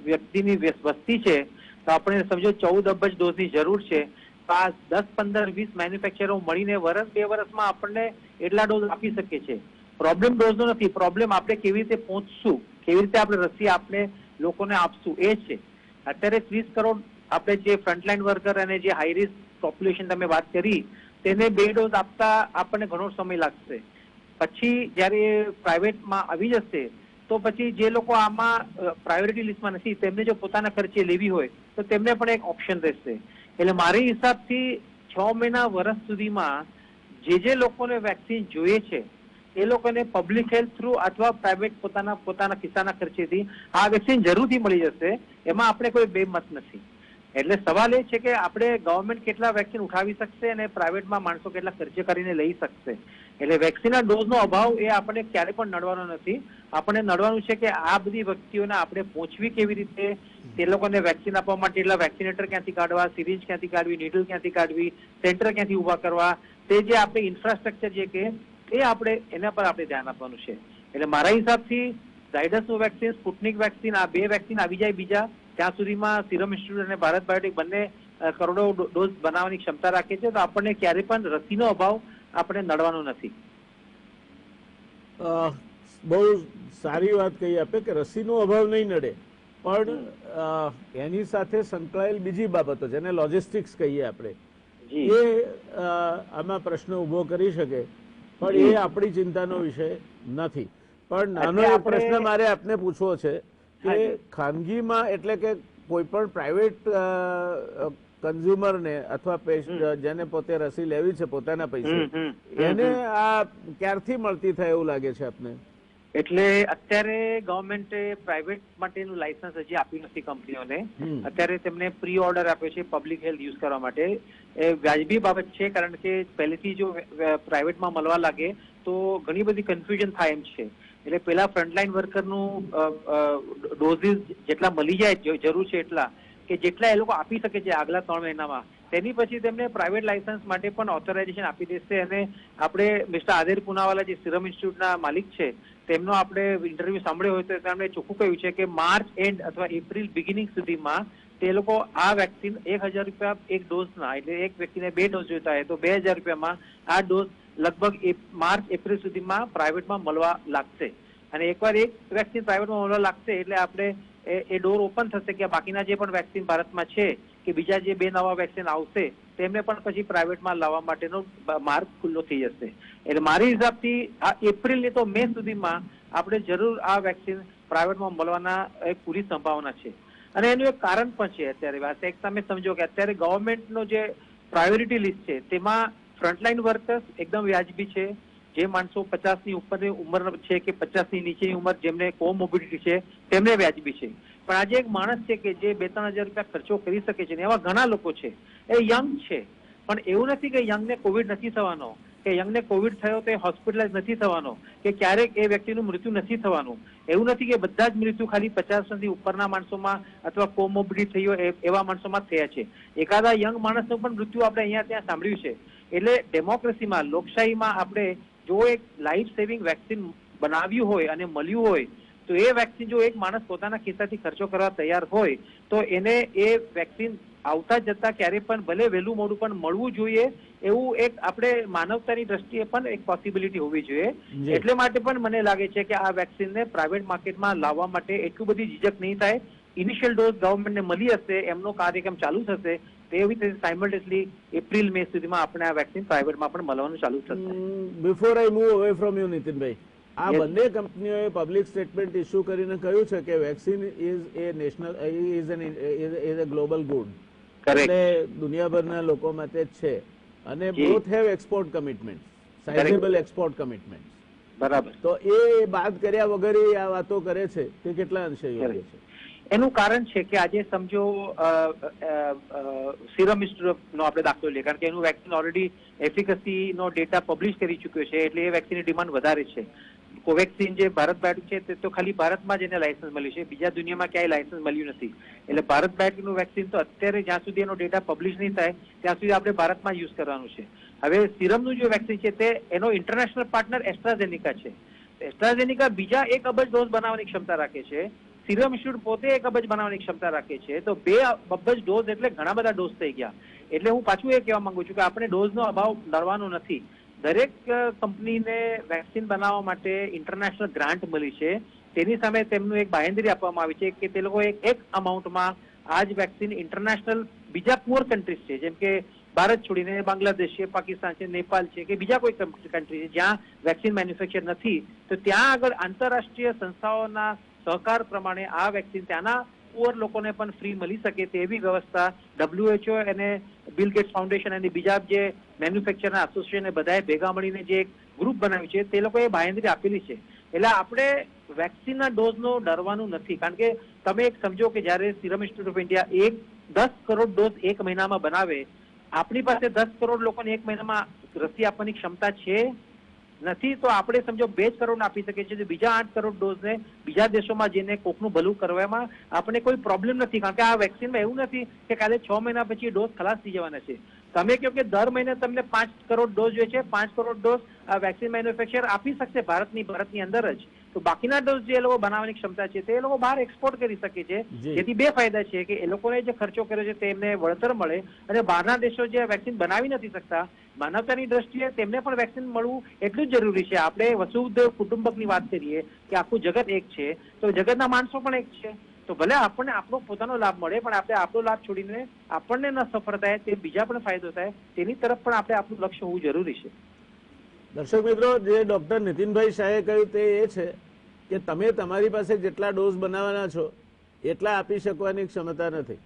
S4: વ્યક્તિની વસ્તી છે, તો આપણે સમજો 14 અબજ ડોઝની જરૂર છે. તો આ 10, 15, 20 મેન્યુફેક્ચરો મળીને વર્ષ 2 વર્ષમાં આપણને એટલા ડોઝ આપી શકે છે. પ્રોબ્લેમ ડોઝનો નથી, પ્રોબ્લેમ આપણે કેવી રીતે પહોંચશું, કેવી રીતે આપણે રસી આપણે લોકોને આપશું એ છે. અત્યારે 30 કરોડ આપણે જે ફ્રન્ટલાઇન વર્કર અને જે હાઈ રિસ્ક પોપ્યુલેશન તમે વાત કરી, તેને 2 ડોઝ આપતા આપણને ઘણો સમય લાગશે. પછી જ્યારે પ્રાઇવેટમાં આવી જશે તો પછી જે લોકો આમાં પ્રાયોરિટી લિસ્ટમાં નથી, તેમને જો પોતાના ખર્ચે લેવી હોય તો તેમને પણ એક ઓપ્શન રહેશે. એટલે મારી હિસાબથી 6 મહિના વર્ષ સુધીમાં જે લોકોને વેક્સિન જોઈએ છે એ લોકોને પબ્લિક હેલ્થ થ્રુ અથવા પ્રાઇવેટ પોતાના ખિસ્સાના ખર્ચેથી આ વેક્સિન જરૂરથી મળી જશે. એમાં આપણે કોઈ બેમત નથી. એટલે સવાલ એ છે કે આપણે ગવર્મેન્ટ કેટલા વેક્સિન ઉઠાવી શકશે અને પ્રાઇવેટમાં માણસો કેટલા ખર્ચે કરીને લઈ શકશે. એટલે વેક્સિનના ડોઝનો અભાવ એ આપણને ક્યારે પણ નડવાનો નથી. આપણને નડવાનું છે કે આ બધી વ્યક્તિઓને આપણે પહોંચવી કેવી રીતે, તે લોકોને વેક્સિન આપવા માટે એટલા વેક્સિનેટર ક્યાંથી કાઢવા, સિરિંજ ક્યાંથી કાઢવી, નીડલ ક્યાંથી કાઢવી, સેન્ટર ક્યાંથી ઉભા કરવા, તે જે આપણે ઇન્ફ્રાસ્ટ્રક્ચર છે કે એ આપણે એના પર આપણે ધ્યાન આપવાનું છે. એટલે મારા હિસાબથી ઝાયડસનું વેક્સિન, સ્પુટનિક વેક્સિન, આ 2 વેક્સિન આવી જાય બીજા, ત્યાં સુધીમાં સિરમ ઇન્સ્ટિટ્યૂટ અને ભારત બાયોટેક બંને કરોડો ડોઝ બનાવવાની ક્ષમતા રાખે છે. તો આપણને ક્યારે પણ રસીનો અભાવ આપણે નડવાનો નથી.
S1: બહુ સારી વાત કહી આપે કે રસીનો અભાવ નહીં નડે, પણ એની સાથે સંકળાયેલ બીજી બાબતો જેને લોજિસ્ટિક્સ કહીએ આપણે, એ આમાં પ્રશ્ન ઉભો કરી શકે, પણ એ આપણી ચિંતાનો વિષય નથી. પણ નાનો એક પ્રશ્ન મારે આપને પૂછવો છે કે ખાનગીમાં, એટલે કે કોઈ પણ પ્રાઇવેટ કન્ઝ્યુમરને અથવા જેને પોતે રસી લેવી છે પોતાના પૈસે, એને આ ક્યારથી મળતી થાય એવું લાગે છે આપને?
S4: એટલે અત્યારે ગવર્મેન્ટે પ્રાઇવેટ માટેનું લાયસન્સ હજી આપ્યું નથી કંપનીઓને. અત્યારે તેમને પ્રી ઓર્ડર આપ્યો છે પબ્લિક હેલ્થ યુઝ કરવા માટે. એ વ્યાજબી બાબત છે, કારણ કે પહેલેથી જો પ્રાઇવેટમાં મળવા લાગે તો ઘણી બધી કન્ફ્યુઝન થાય એમ છે. એટલે પેલા ફ્રન્ટલાઇન વર્કરનું ડોઝીસ જેટલા મળી જાય જરૂર છે એટલા, કે જેટલા એ લોકો આપી શકે છે આગલા 3 મહિનામાં, તેની પછી તેમને પ્રાઇવેટ લાયસન્સ માટે પણ ઓથોરાઇઝેશન આપી દેશે. અને આપણે મિસ્ટર આદેર પૂનાવાલા જે સિરમ ઇન્સ્ટિટ્યૂટના માલિક છે, તેમનો આપણે ઇન્ટરવ્યુ સાંભળ્યો હોય તો તેમણે ચોખ્ખું કહ્યું છે કે માર્ચ એન્ડ અથવા એપ્રિલ બિગિનિંગ સુધીમાં તે લોકો આ વેક્સિન 1000 રૂપિયા એક ડોઝના, એટલે એક વ્યક્તિને 2 ડોઝ જોઈતા હોય તો 2000 રૂપિયામાં આ ડોઝ લગભગ માર્ચ એપ્રિલ સુધીમાં પ્રાઇવેટમાં મળવા લાગશે. અને એકવાર એક વેક્સિન પ્રાઇવેટમાં મળવા લાગશે એટલે આપણે એ ડોર ઓપન થશે કે બાકીના જે પણ વેક્સિન ભારતમાં છે કે બીજા જે 2 નવા વેક્સિન આવશે તેમને પણ પછી પ્રાઇવેટમાં લાવવા માટેનો માર્ગ ખુલ્લો થઈ જશે. એટલે મારી હિસાબથી આ એપ્રિલની તો મે સુધીમાં આપણે જરૂર આ વેક્સિન પ્રાઇવેટમાં મળવાના એક પૂરી સંભાવના છે. અને એનું એક કારણ પણ છે. અત્યારે એક તમે સમજો કે અત્યારે ગવર્મેન્ટનો જે પ્રાયોરિટી લિસ્ટ છે તેમાં ફ્રન્ટલાઈન વર્કર્સ એકદમ વ્યાજબી છે. જે માણસો 50ની ઉપરની ઉંમર છે કે 50ની નીચેની ઉંમર જેમને કોમોબિડિટી છે તેમને વ્યાજબી છે. પણ આજે એક માણસ છે કે જે 2-3 હજાર રૂપિયા ખર્ચો કરી શકે છે ને એવા ઘણા લોકો છે. એ યંગ છે પણ એવું નથી કે યંગને કોવિડ નથી થવાનો કે યંગને કોવિડ થયો તો એ હોસ્પિટલાઇઝ નથી થવાનો કે ક્યારેક એ વ્યક્તિનું મૃત્યુ નથી થવાનું. એવું નથી કે બધા જ મૃત્યુ ખાલી 50 ઉપરના માણસોમાં અથવા કોમોબિડિટી થઈ હોય એવા માણસોમાં થયા છે. એકાદા યંગ માણસનું પણ મૃત્યુ આપણે અહીંયા ત્યાં સાંભળ્યું છે. એટલે ડેમોક્રેસીમાં લોકશાહીમાં આપણે જો એક લાઈફ સેવિંગ વેક્સિન બનાવ્યું હોય અને મળ્યું હોય તો એ વેક્સિન જો એક માણસ પોતાના ખિસ્સાથી ખર્ચો કરવા તૈયાર હોય તો એને એ વેક્સિન આવતા જતા ક્યારે પણ ભલે વહેલું મોડું પણ મળવું જોઈએ એવું એક આપણે માનવતાની દ્રષ્ટિએ પણ એક પોસિબિલિટી હોવી જોઈએ. એટલે માટે પણ મને લાગે છે કે આ વેક્સિનને પ્રાઇવેટ માર્કેટમાં લાવવા માટે એટલું બધી ઝીઝક નહીં થાય. ઇનિશિયલ ડોઝ ગવર્મેન્ટને મળી હશે, એમનો કાર્યક્રમ ચાલુ થશે તેવી રીતે સાયમલ્ટેનિયસલી એપ્રિલ મે સુધીમાં આપણે આ વેક્સિન પ્રાઇવેટમાં પણ મળવાનું ચાલુ થશે.
S1: Before I move away from you Nitinbhai, આ બંને કંપનીઓએ પબ્લિક સ્ટેટમેન્ટ ઇસ્યુ કરીને કહ્યું છે કે vaccine is a national is a global good, એટલે દુનિયાભરના લોકો માટે જ છે અને both have export commitment, sizeable export commitment.
S4: બરાબર.
S1: તો એ બાદ કર્યા વગર આ વાતો કરે છે તે કેટલા અંશે યોગ્ય છે?
S4: એનું કારણ છે કે આજે સમજો સિરમ ઇન્સ્ટિટ્યૂટનો આપણે દાખલો લઈએ, કારણ કે એનું વેક્સિન ઓલરેડી એફિકસીનો ડેટા પબ્લિશ કરી ચૂક્યો છે એટલે એ વેક્સિનની ડિમાન્ડ વધારે છે. કોવેક્સિન જે ભારત બાયોટેક છે તે તો ખાલી ભારતમાં જ એને લાયસન્સ મળ્યું છે, બીજા દુનિયામાં ક્યાંય લાયસન્સ મળ્યું નથી. એટલે ભારત બાયોટેકનું વેક્સિન તો અત્યારે જ્યાં સુધી એનો ડેટા પબ્લિશ નહીં થાય ત્યાં સુધી આપણે ભારતમાં યુઝ કરવાનું છે. હવે સિરમનું જે વેક્સિન છે તે એનો ઇન્ટરનેશનલ પાર્ટનર એસ્ટ્રાઝેનિકા છે. એસ્ટ્રાઝેનિકા બીજા 1 અબજ ડોઝ બનાવવાની ક્ષમતા રાખે છે. સિરમ ઇન્સ્ટિટ્યૂટ પોતે 1 અબજ બનાવવાની ક્ષમતા રાખે છે. તો 2 અબજ ડોઝ એટલે ઘણા બધા ડોઝ થઈ ગયા. એટલે હું પાછું એ કહેવા માંગુ છું કે આપણે ડોઝનો અભાવ નડવાનો નથી. દરેક કંપનીને વેક્સિન બનાવવા માટે ઇન્ટરનેશનલ ગ્રાન્ટ મળી છે. તેની સામે તેમનું એક બાંહેધરી આપવામાં આવી છે કે તે લોકો એક અમાઉન્ટમાં આ જ વેક્સિન ઇન્ટરનેશનલ બીજા પુઅર કન્ટ્રીઝ છે, જેમ કે ભારત છોડીને બાંગ્લાદેશ છે, પાકિસ્તાન છે, નેપાલ છે કે બીજા કોઈ કન્ટ્રી છે જ્યાં વેક્સિન મેન્યુફેક્ચર નથી, તો ત્યાં આગળ આંતરરાષ્ટ્રીય સંસ્થાઓના સહકાર પ્રમાણે આ વેક્સિન ત્યાંના પુઅર લોકોને પણ ફ્રી મળી શકે તેવી વ્યવસ્થા WHO અને બિલ ગેટ્સ ફાઉન્ડેશન અને બીજા જે મેન્યુફેક્ચરના એસોસિએશન બધાએ ભેગા મળીને જે એક ગ્રુપ બનાવ્યું છે તે લોકોએ બાંહેધરી આપેલી છે. એટલે આપણે વેક્સિનના ડોઝનો ડરવાનું નથી, કારણ કે તમે એક સમજો કે જ્યારે serum institute of India 10 crore dose 1 મહિનામાં બનાવે, આપણી પાસે 10 કરોડ લોકોને 1 મહિનામાં રસી આપવાની ક્ષમતા છે નથી, તો આપણે સમજો 2 કરોડ આપી શકીએ છીએ. બીજા 8 કરોડ ડોઝને બીજા દેશોમાં જઈને કોકનું ભલું કરવામાં આપણે કોઈ પ્રોબ્લેમ નથી, કારણ કે આ વેક્સિનમાં એવું નથી કે કાલે 6 મહિના પછી ડોઝ ખલાસ થઈ જવાના છે. તમે કહો કે દર મહિને તમને 5 કરોડ ડોઝ જોઈએ છે, 5 કરોડ ડોઝ આ વેક્સિન મેન્યુફેક્ચર આપી શકશે ભારતની અંદર જ. તો બાકીના ડોઝ જે લોકો બનાવવાની ક્ષમતા છે તે લોકો બહાર એક્સપોર્ટ કરી શકે છે. જેથી 2 ફાયદા છે કે એ લોકોને જે ખર્ચો કર્યો છે તેમને વળતર મળે અને બહારના દેશો જે વેક્સિન બનાવી નથી શકતા, માનવતાની દ્રષ્ટિએ તેમને પણ વેક્સિન મળવું એટલું જ જરૂરી છે. આપણે વસુધૈવ કુટુંબકની વાત કરીએ કે આખું જગત એક છે, તો જગતના માણસો પણ એક છે. તો ભલે આપણને આપણો પોતાનો લાભ મળે પણ આપણે આપણો લાભ છોડીને આપણને ન સફળ થાય તે બીજા પણ ફાયદો થાય તેની તરફ પણ આપણે આપણું લક્ષ્ય હોવું જરૂરી છે.
S1: દર્શક મિત્રો, જે ડોક્ટર નીતિનભાઈ શાહે કહ્યું તે એ છે કે તમે તમારી પાસે જેટલા ડોઝ બનાવવાના છો એટલા આપી શકવાની ક્ષમતા નથી,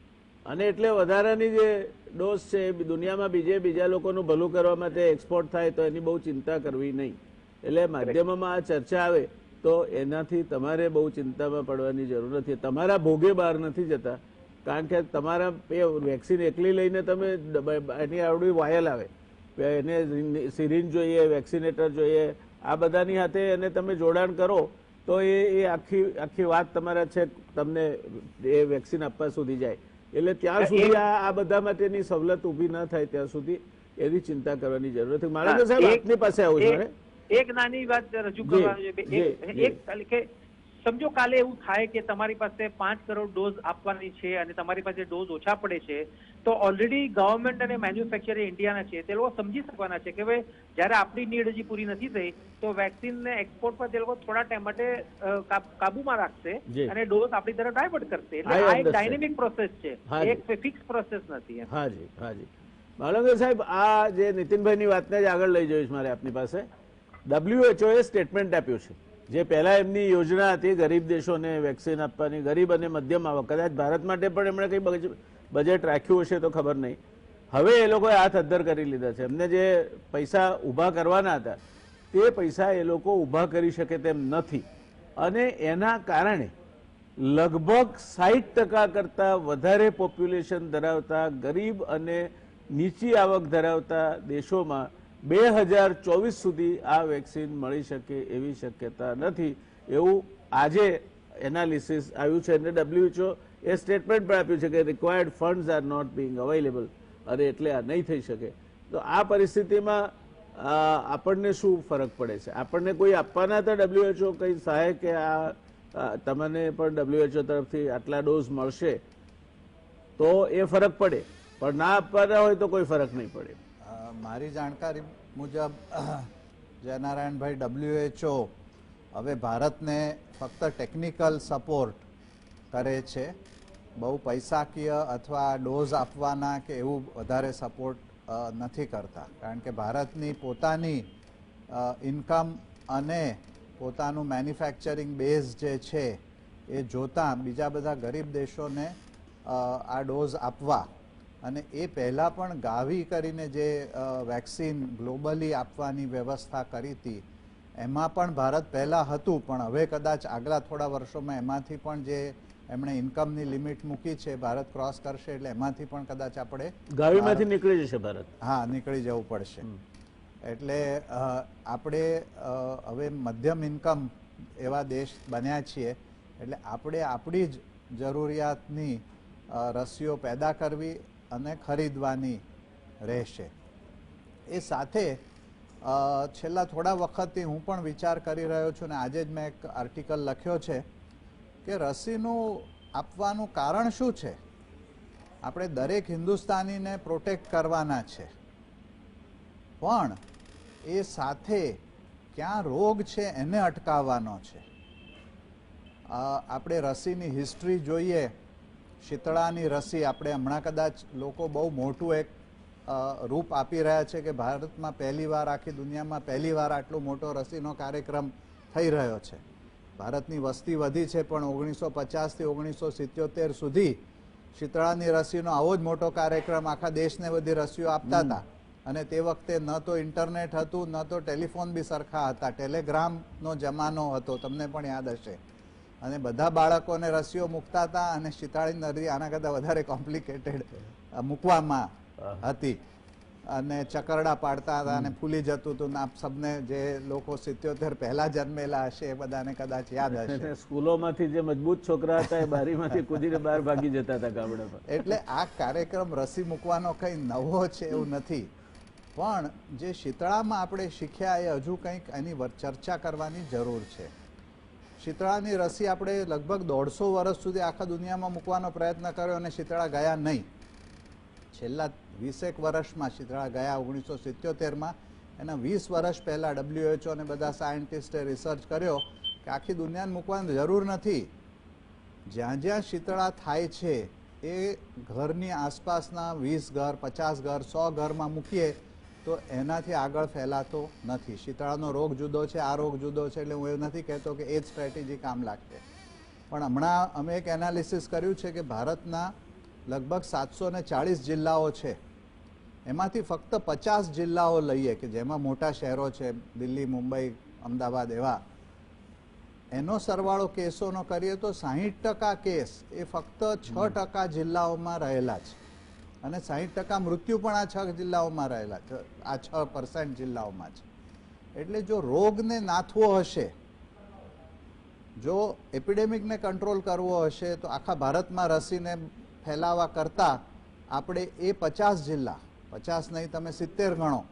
S1: અને એટલે વધારાની જે ડોઝ છે એ દુનિયામાં બીજા લોકોનું ભલું કરવા માટે એક્સપોર્ટ થાય તો એની બહુ ચિંતા કરવી નહીં. એટલે માધ્યમોમાં આ ચર્ચા આવે તો એનાથી તમારે બહુ ચિંતામાં પડવાની જરૂર નથી. તમારા ભોગે બહાર નથી જતા, કારણ કે તમારા એ વેક્સિન એકલી લઈને તમે એની આવડી વાયલ આવે, એને સિરિંજ જોઈએ, વેક્સિનેટર જોઈએ, આ બધાની સાથે એને તમે જોડાણ કરો તો એ આખી વાત તમારા છે તમને એ વેક્સિન આપવા સુધી જાય. એટલે ત્યાં સુધી આ બધા માટેની સવલત ઊભી ન થાય ત્યાં સુધી એની ચિંતા કરવાની જરૂર નથી. મારે સાહેબ આપની પાસે આવું છે.
S4: એક નાની વાત રજૂ કરવાની છે કે સમજો કાલે એવું થાય કે તમારી પાસે 5 કરોડ ડોઝ આપવાની છે અને તમારી પાસે ડોઝ ઓછા પડે છે, તો ઓલરેડી ગવર્મેન્ટ અને મેન્યુફેક્ચર ઇન્ડિયાના છે તે લોકો સમજી શકવાના છે કે ભાઈ જ્યારે આપણી નીડ હજી પૂરી નથી થઈ તો વેક્સિનને એક્સપોર્ટ પર તે લોકો થોડા ટાઈમ માટે કાબુમાં રાખશે અને ડોઝ આપણી તરફ ડાયવર્ટ કરશે. એટલે આ એક ડાયનેમિક પ્રોસેસ છે, એક ફિક્સ પ્રોસેસ નથી.
S1: હાજી હાજી માલંગર સાહેબ, આ જે નીતિનભાઈની વાતને જ આગળ લઈ જઈશ મારે આપની પાસે. WHO એ સ્ટેટમેન્ટ આપ્યું છે, જે પહેલા એમની યોજના હતી ગરીબ દેશોને વેક્સિન આપવાની, ગરીબ અને મધ્યમ આવક, કદાચ ભારત માટે પણ એમણે કંઈ બજેટ રાખ્યું હશે તો ખબર નહીં. હવે એ લોકોએ હાથ અદ્ધર કરી લીધા છે. એમને જે પૈસા ઊભા કરવાના હતા તે પૈસા એ લોકો ઊભા કરી શકે તેમ નથી અને એના કારણે લગભગ 60% કરતાં વધારે પોપ્યુલેશન ધરાવતા ગરીબ અને નીચી આવક ધરાવતા દેશોમાં 2024 સુધી આ વેક્સિન મળી શકે એવી શક્યતા નથી, એવું આજે એનાલિસિસ આવ્યું છે. અને WHO એ સ્ટેટમેન્ટ પણ આપ્યું છે કે required funds are not being available, અને એટલે આ નહીં થઈ શકે. તો આ પરિસ્થિતિમાં આપણને શું ફરક પડે છે? આપણને કોઈ આપવાના હતા WHO કંઈ સહાય કે આ તમને પણ WHO તરફથી આટલા ડોઝ મળશે તો એ ફરક પડે, પણ ના આપવાના હોય તો કોઈ ફરક નહીં પડે?
S5: મારી જાણકારી મુજબ જયનારાયણભાઈ, WHO હવે ભારતને ફક્ત ટેકનિકલ સપોર્ટ કરે છે, બહુ પૈસાકીય અથવા ડોઝ આપવાના કે એવું વધારે સપોર્ટ નથી કરતા. કારણ કે ભારતની પોતાની ઇન્કમ અને પોતાનું મેન્યુફેક્ચરિંગ બેઝ જે છે એ જોતાં બીજા બધા ગરીબ દેશોને આ ડોઝ આપવા, અને એ પહેલાં પણ ગાવી કરીને જે વેક્સિન ગ્લોબલી આપવાની વ્યવસ્થા કરી હતી એમાં પણ ભારત પહેલાં હતું, પણ હવે કદાચ આગલા થોડા વર્ષોમાં એમાંથી પણ જે એમણે ઇન્કમની લિમિટ મૂકી છે ભારત ક્રોસ કરશે એટલે એમાંથી પણ કદાચ આપણે
S1: ગાવીમાંથી નીકળી જશે ભારત.
S5: હા, નીકળી જવું પડશે. એટલે આપણે હવે મધ્યમ ઇન્કમ એવા દેશ બન્યા છીએ, એટલે આપણે આપણી જ જરૂરિયાતની રસીઓ પેદા કરવી અને ખરીદવાની રહેશે. એ સાથે છેલ્લા થોડા વખતથી હું પણ વિચાર કરી રહ્યો છું, ને આજે જ મેં એક આર્ટિકલ લખ્યો છે કે રસીનું આપવાનું કારણ શું છે. આપણે દરેક હિન્દુસ્તાનીને પ્રોટેક્ટ કરવાના છે, પણ એ સાથે ક્યાં રોગ છે એને અટકાવવાનો છે. આપણે રસીની હિસ્ટ્રી જોઈએ, શીતળાની રસી આપણે હમણાં કદાચ લોકો બહુ મોટું એક રૂપ આપી રહ્યા છે કે ભારતમાં પહેલીવાર, આખી દુનિયામાં પહેલીવાર આટલો મોટો રસીનો કાર્યક્રમ થઈ રહ્યો છે. ભારતની વસ્તી વધી છે, પણ 1950થી 1977 સુધી શીતળાની રસીનો આવો જ મોટો કાર્યક્રમ આખા દેશને બધી રસીઓ આપતા હતા. અને તે વખતે ન તો ઇન્ટરનેટ હતું, ન તો ટેલિફોન બી સરખા હતા, ટેલિગ્રામનો જમાનો હતો, તમને પણ યાદ હશે. અને બધા બાળકોને રસીઓ મૂકતા હતા, અને શીતળાની રસી આના કરતાં વધારે કોમ્પ્લિકેટેડ મૂકવામાં હતી, અને ચકરડા પાડતા હતા અને ફૂલી જતું હતું. આપ સબને જે લોકો 77 પહેલા જન્મેલા હશે એ બધાને કદાચ યાદ હશે.
S1: સ્કૂલોમાંથી જે મજબૂત છોકરા હતા એ બારીમાંથી કૂદીને બહાર ભાગી જતા હતા ગામડામાં.
S5: એટલે આ કાર્યક્રમ રસી મૂકવાનો કંઈ નવો છે એવું નથી, પણ જે શીતળામાં આપણે શીખ્યા એ હજુ કંઈક એની ચર્ચા કરવાની જરૂર છે. શીતળાની રસી આપણે લગભગ 150 વર્ષ સુધી આખા દુનિયામાં મૂકવાનો પ્રયત્ન કર્યો અને શીતળા ગયા નહીં. છેલ્લા 20 વર્ષમાં શીતળા ગયા 1977માં. એના 20 વર્ષ પહેલાં WHO અને બધા સાયન્ટિસ્ટે રિસર્ચ કર્યો કે આખી દુનિયાને મૂકવાની જરૂર નથી. જ્યાં જ્યાં શીતળા થાય છે એ ઘરની આસપાસના 20 ઘર, 50 ઘર, 100 ઘરમાં મૂકીએ તો એનાથી આગળ ફેલાતો નથી. શીતળાનો રોગ જુદો છે, આ રોગ જુદો છે, એટલે હું એવું નથી કહેતો કે એ જ સ્ટ્રેટેજી કામ લાગશે. પણ હમણાં અમે એક એનાલિસિસ કર્યું છે કે ભારતના લગભગ 740 જિલ્લાઓ છે, એમાંથી ફક્ત 50 જિલ્લાઓ લઈએ કે જેમાં મોટા શહેરો છે, દિલ્હી, મુંબઈ, અમદાવાદ, એવા, એનો સરવાળો કેસોનો કરીએ તો 60% કેસ એ ફક્ત 6% જિલ્લાઓમાં રહેલા છે, અને 60% મૃત્યુ પણ આ 6 જિલ્લાઓમાં રહેલા છે, આ 6% જિલ્લાઓમાં છે. એટલે જો રોગને નાથવો હશે, જો એપિડેમિકને કંટ્રોલ કરવો હશે, તો આખા ભારતમાં રસીને ફેલાવા કરતાં આપણે એ 50 જિલ્લા, 50 નહીં તમે 70 ગણો,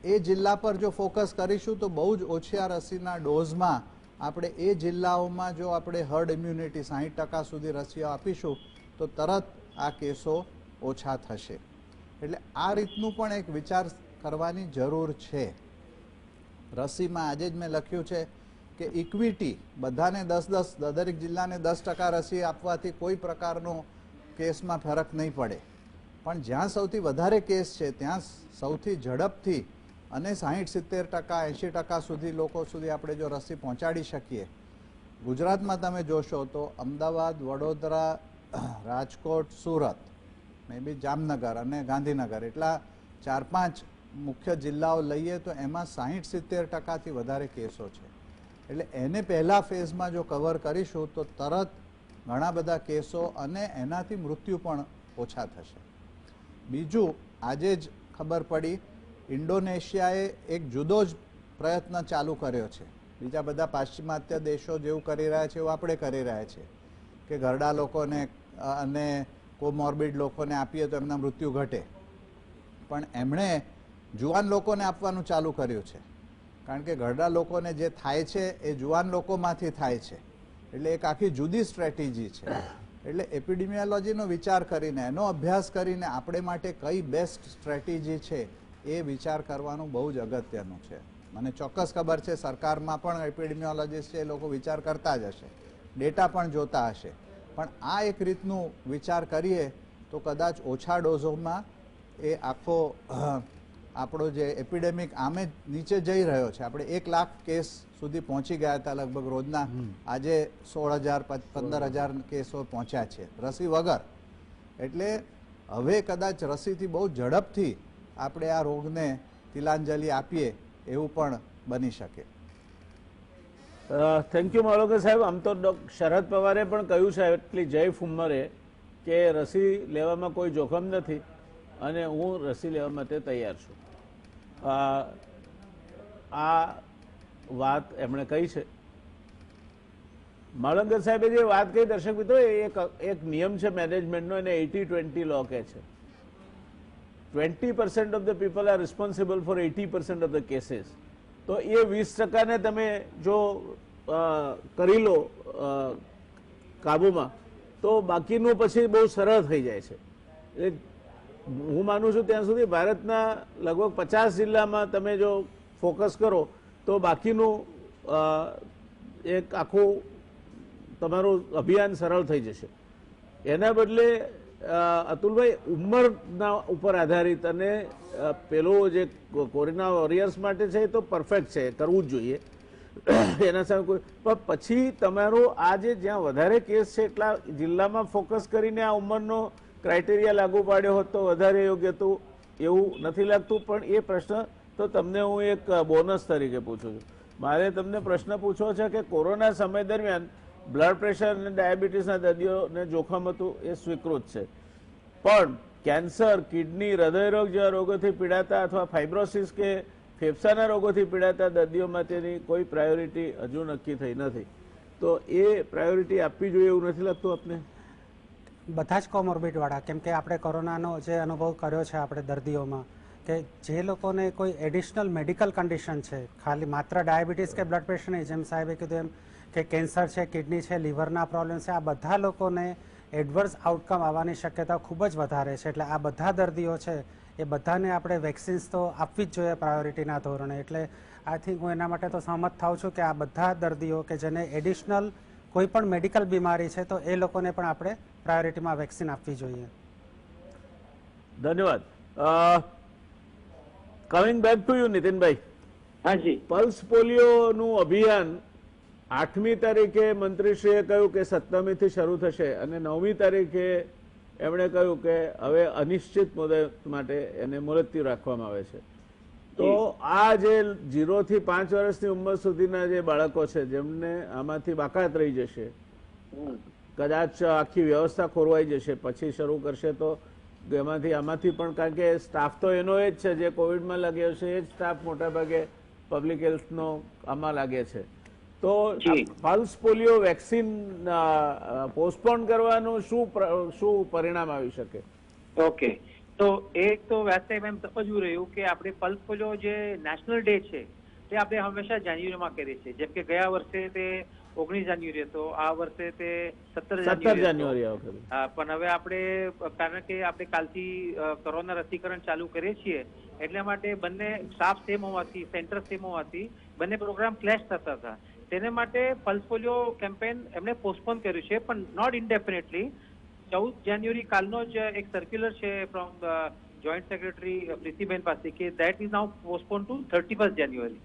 S5: એ જિલ્લા પર જો ફોકસ કરીશું તો બહુ જ ઓછા રસીના ડોઝમાં આપણે એ જિલ્લાઓમાં જો આપણે હર્ડ ઇમ્યુનિટી 60% સુધી રસીઓ આપીશું તો તરત આ કેસો ઓછા થશે. એટલે આ રીતનું પણ એક વિચાર કરવાની જરૂર છે. રસીમાં આજે જ મેં લખ્યું છે કે ઇક્વિટી બધાને 10-10 દરેક જિલ્લાને 10% રસી આપવાથી કોઈ પ્રકારનો કેસમાં ફરક નહીં પડે, પણ જ્યાં સૌથી વધારે કેસ છે ત્યાં સૌથી ઝડપથી અને 60-70%, 80% સુધી લોકો સુધી આપણે જો રસી પહોંચાડી શકીએ. ગુજરાતમાં તમે જોશો તો અમદાવાદ, વડોદરા, રાજકોટ, સુરત, મે બી જામનગર અને ગાંધીનગર એટલા 4-5 મુખ્ય જિલ્લાઓ લઈએ તો એમાં 60-70%થી વધારે કેસો છે. એટલે એને પહેલા ફેઝમાં જો કવર કરીશું તો તરત ઘણા બધા કેસો અને એનાથી મૃત્યુ પણ ઓછા થશે. બીજું, આજે જ ખબર પડી ઇન્ડોનેશિયાએ એક જુદો જ પ્રયત્ન ચાલુ કર્યો છે. બીજા બધા પાશ્ચિમાત્ય દેશો જેવું કરી રહ્યા છે એવું આપણે કરી રહ્યા છે કે ઘરડા લોકોને અને કોમોર્બિડ લોકોને આપીએ તો એમના મૃત્યુ ઘટે, પણ એમણે જુવાન લોકોને આપવાનું ચાલુ કર્યું છે. કારણ કે ઘરડા લોકોને જે થાય છે એ જુવાન લોકોમાંથી થાય છે. એટલે એક આખી જુદી સ્ટ્રેટેજી છે. એટલે એપિડેમિયોલોજીનો વિચાર કરીને, એનો અભ્યાસ કરીને આપણે માટે કઈ બેસ્ટ સ્ટ્રેટેજી છે એ વિચાર કરવાનું બહુ જ અગત્યનું છે. મને ચોક્કસ ખબર છે સરકારમાં પણ એપિડેમિયોલોજીસ્ટ છે, એ લોકો વિચાર કરતા જ હશે, ડેટા પણ જોતા હશે, પણ આ એક રીતનું વિચાર કરીએ તો કદાચ ઓછા ડોઝોમાં એ આખો આપણો જે એપિડેમિક આમે નીચે જઈ રહ્યો છે. આપણે 1 લાખ કેસ સુધી પહોંચી ગયા હતા લગભગ રોજના, આજે 16,000-15,000 કેસો પહોંચ્યા છે રસી વગર. એટલે હવે કદાચ રસીથી બહુ ઝડપથી આપણે આ રોગને તિલાંજલિ આપીએ એવું પણ બની શકે.
S1: થેન્ક યુ માવલકર સાહેબ. આમ તો શરદ પવારે પણ કહ્યું છે એટલી જય ફુમ્મરે કે રસી લેવામાં કોઈ જોખમ નથી અને હું રસી લેવા માટે તૈયાર છું. આ વાત એમણે કહી છે. માવલંકર સાહેબે જે વાત કહી દર્શક મિત્રો, એક નિયમ છે મેનેજમેન્ટનો, એને 80-20 લો કહે છે. 20% of the people are responsible four 80% of the cases. તો એ 20%ને તમે જો કરી લો કાબુમાં તો બાકીનું પછી બહુ સરળ થઈ જાય છે. હું માનું છું ત્યાં સુધી ભારતના લગભગ 50 જિલ્લામાં તમે જો ફોકસ કરો તો બાકીનું એક આખું તમારું અભિયાન સરળ થઈ જશે. એના બદલે અતુલભાઈ, ઉંમરના ઉપર આધારિત અને પેલો જે કોરોના વોરિયર્સ માટે છે એ તો પરફેક્ટ છે, કરવું જ જોઈએ એના સામે કોઈ, પણ પછી તમારો આ જે જ્યાં વધારે કેસ છે એટલા જિલ્લામાં ફોકસ કરીને આ ઉંમરનો ક્રાઇટેરિયા લાગુ પાડ્યો હોત તો વધારે યોગ્ય હતું એવું નથી લાગતું. પણ એ પ્રશ્ન તો તમને હું એક બોનસ તરીકે પૂછું છું. મારે તમને પ્રશ્ન પૂછવો છે કે કોરોના સમય દરમિયાન બ્લડ પ્રેશર અને ડાયાબિટીસના દર્દીઓને જોખમ હતું એ સ્વીકૃત છે, પણ કેન્સર, કિડની, હૃદયરોગ જેવા રોગોથી પીડાતા અથવા ફાઇબ્રોસિસ કે ફેફસાના રોગોથી પીડાતા દર્દીઓ માટેની કોઈ પ્રાયોરિટી હજુ નક્કી થઈ નથી. તો એ પ્રાયોરિટી આપવી જોઈએ એવું નથી લાગતું આપને?
S2: બધા જ કોમોર્બિડવાળા, કેમ કે આપણે કોરોનાનો જે અનુભવ કર્યો છે આપણે દર્દીઓમાં, કે જે લોકોને કોઈ એડિશનલ મેડિકલ કન્ડિશન છે, ખાલી માત્ર ડાયાબિટીસ કે બ્લડ પ્રેશર નહીં, જેમ સાહેબે કીધું એમ કે કેન્સર છે, કિડની છે, લીવરના પ્રોબ્લેમ છે, આ બધા લોકોને એડવર્સ આઉટકમ આવવાની શક્યતા ખૂબ જ વધારે છે. એટલે આ બધા દર્દીઓ છે એ બધાને આપણે વેક્સિન્સ તો આપવી જ જોઈએ પ્રાયોરિટીના ધોરણે. એટલે આઈ થિંક હું એના માટે તો સહમત થાઉં છું કે આ બધા દર્દીઓ કે જેને એડિશનલ કોઈ પણ મેડિકલ બીમારી છે તો એ લોકોને પણ આપણે પ્રાયોરિટીમાં વેક્સિન આપવી જોઈએ.
S1: ધન્યવાદ. Coming back to you Nitinbhai.
S4: હાજી,
S1: પલ્સ પોલિયોનું અભિયાન 8મી તારીખે મંત્રીશ્રીએ કહ્યું કે 17મીથી શરૂ થશે અને 9મી તારીખે એમણે કહ્યું કે હવે અનિશ્ચિત મુદત માટે એને મુલતવી રાખવામાં આવે છે. તો આ જે 0 થી 5 વર્ષની ઉંમર સુધીના જે બાળકો છે જેમને આમાંથી બાકાત રહી જશે, કદાચ આખી વ્યવસ્થા ખોરવાઈ જશે, પછી શરૂ કરશે તો આમાંથી પણ, કારણ કે સ્ટાફ તો એનો એ જ છે જે કોવિડમાં લાગ્યો છે, એ જ સ્ટાફ મોટાભાગે પબ્લિક હેલ્થનો આમાં લાગે છે. તો પલ્સ પોલિયો વેક્સિન પોસ્ટપોન કરવાનું શું પરિણામ આવી શકે?
S4: ઓકે, તો એક તો વ્યાસસાહેબ એમ સમજવું રહ્યું કે આપણે પલ્સ પોલિયો જે નેશનલ ડે છે તે આપણે હંમેશા જાન્યુઆરીમાં કરીએ છીએ. જેમ કે ગયા વર્ષે તે 19 જાન્યુઆરી હતો, આ વર્ષે તે 17 જાન્યુઆરી. પણ હવે આપણે કારણ કે આપણે કાલથી કોરોના રસીકરણ ચાલુ કરીએ છીએ એટલા માટે બંને સ્ટાફ સેમ હોવાથી, સેન્ટર સેમ હોવાથી બંને પ્રોગ્રામ ક્લેશ થતા હતા. તેને માટે પલ્સ પોલિયો કેમ્પેન એમણે પોસ્ટપોન કર્યું છે, પણ નોટ ઇન્ડેફિનેટલી. 14 જાન્યુઆરી કાલનો જ એક સર્ક્યુલર છે ફ્રોમ જોઈન્ટ સેક્રેટરી પ્રીતિબેન પાસે કે that is now postpone to 31 January.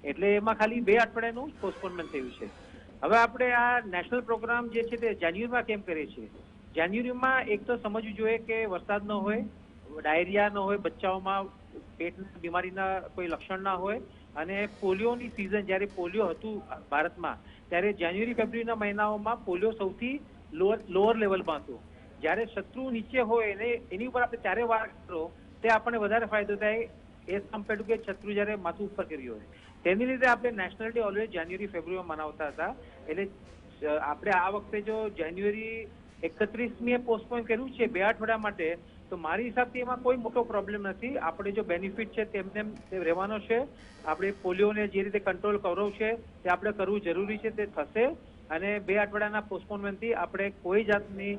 S4: એટલે એમાં ખાલી 2 અઠવાડિયાનું પોસ્ટપોનમેન્ટ થયું છે. હવે આપણે આ નેશનલ પ્રોગ્રામ જે છે તે જાન્યુઆરીમાં કેમ કરીએ છીએ? જાન્યુઆરીમાં એક તો સમજવું જોઈએ કે વરસાદ ન હોય, ડાયરિયા ન હોય, બચ્ચાઓમાં પેટની બીમારીના કોઈ લક્ષણ ના હોય, અને પોલિયોની સિઝન જ્યારે પોલિયો હતું ભારતમાં ત્યારે જાન્યુઆરી ફેબ્રુઆરીના મહિનાઓમાં પોલિયો સૌથી લોઅર લેવલમાં હતું. જ્યારે શત્રુ નીચે હોય એને એની ઉપર આપણે ત્યારે વાર કરો તે આપણને વધારે ફાયદો થાય એઝ કમ્પેર ટુ કે શત્રુ જ્યારે માથું ઉપર કર્યું હોય. તેની લીધે આપણે નેશનલ ડે ઓલવેઝ જાન્યુઆરી ફેબ્રુઆરીમાં મનાવતા હતા. એટલે આપણે આ વખતે જો જાન્યુઆરી 31મીએ પોસ્ટપોન કર્યું છે 2 અઠવાડિયા માટે, તો મારી હિસાબથી એમાં કોઈ મોટો પ્રોબ્લેમ નથી. આપણે જો બેનિફિટ છે તેમને રહેવાનો છે. આપણે પોલિયોને જે રીતે કંટ્રોલ કરવો છે તે આપણે કરવું જરૂરી છે, તે થશે. અને 2 અઠવાડિયાના પોસ્ટપોનમેન્ટથી આપણે કોઈ જાતની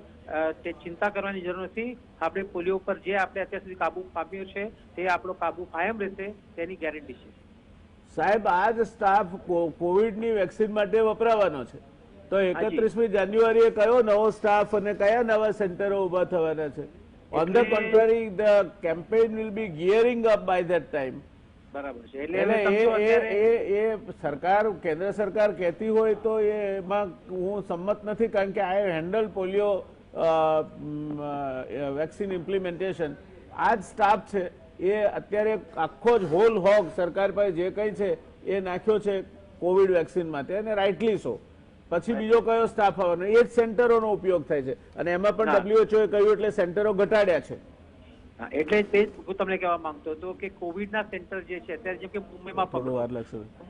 S4: ચિંતા કરવાની જરૂર નથી. આપણે પોલિયો પર જે આપણે અત્યાર સુધી કાબુ પામ્યો છે તે આપણો કાબુ કાયમ રહેશે તેની ગેરંટી છે.
S1: સાહેબ, આ જ સ્ટાફ કોવિડની વેક્સિન માટે વપરાવાનો છે, તો 31મી જાન્યુઆરીએ કયો નવો સ્ટાફ અને કયા નવા સેન્ટરો ઉભા થવાના છે? On the contrary, the campaign will be gearing up by that time.
S4: બરાબર છે.
S1: એટલે એ સરકાર, કેન્દ્ર સરકાર કહેતી હોય તો એમાં હું સંમત નથી, કારણ કે આઈ હેન્ડલ પોલિયો વેક્સિન ઇમ્પ્લિમેન્ટેશન. આ જ સ્ટાફ છે એ અત્યારે આખો જ હોલ હોગ સરકાર પાસે જે કંઈ છે એ નાખ્યો છે કોવિડ વેક્સિન માટે, અને રાઇટલી સો. પછી બીજો કયો સ્ટાફ આવવાનો? એ જ સેન્ટરોનો ઉપયોગ થાય છે, અને એમાં પણ WHO એ કહ્યું એટલે સેન્ટરો ઘટાડ્યા છે.
S4: એટલે તે હું તમને કહેવા માંગતો હતો કે કોવિડના સેન્ટર જે છે અત્યારે, જેમ કે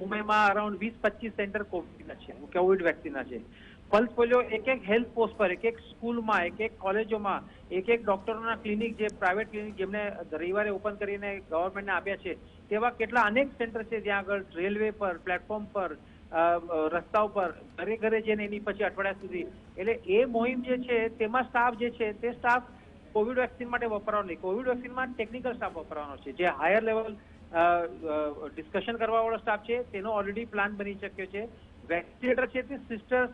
S4: મુંબઈમાં અરાઉન્ડ 20-25 સેન્ટર કોવિડના છે, કોવિડ વેક્સિનના છે. પલ્સ પોલિયો એક હેલ્થ પોસ્ટ પર, એક સ્કૂલમાં, એક કોલેજોમાં, એક ડોક્ટરોના ક્લિનિક, જે પ્રાઇવેટ ક્લિનિક જેમને રવિવારે ઓપન કરીને ગવર્મેન્ટને આપ્યા છે, તેવા કેટલા અનેક સેન્ટર છે જ્યાં આગળ રેલવે પર, પ્લેટફોર્મ પર, રસ્તાઓ પર, ઘરે ઘરે જઈને એની પછી અઠવાડિયા સુધી. એટલે એ મોહિમ જે છે તેમાં સ્ટાફ જે છે તે સ્ટાફ કોવિડ વેક્સિન માટે વપરાવાનો નહીં. કોવિડ વેક્સિનમાં ટેકનિકલ સ્ટાફ વપરાવાનો છે. જે હાયર લેવલ ડિસ્કશન કરવા વાળો સ્ટાફ છે તેનો ઓલરેડી પ્લાન બની શક્યો છે. વેક્સિનેટર છે તે સિસ્ટર્સ,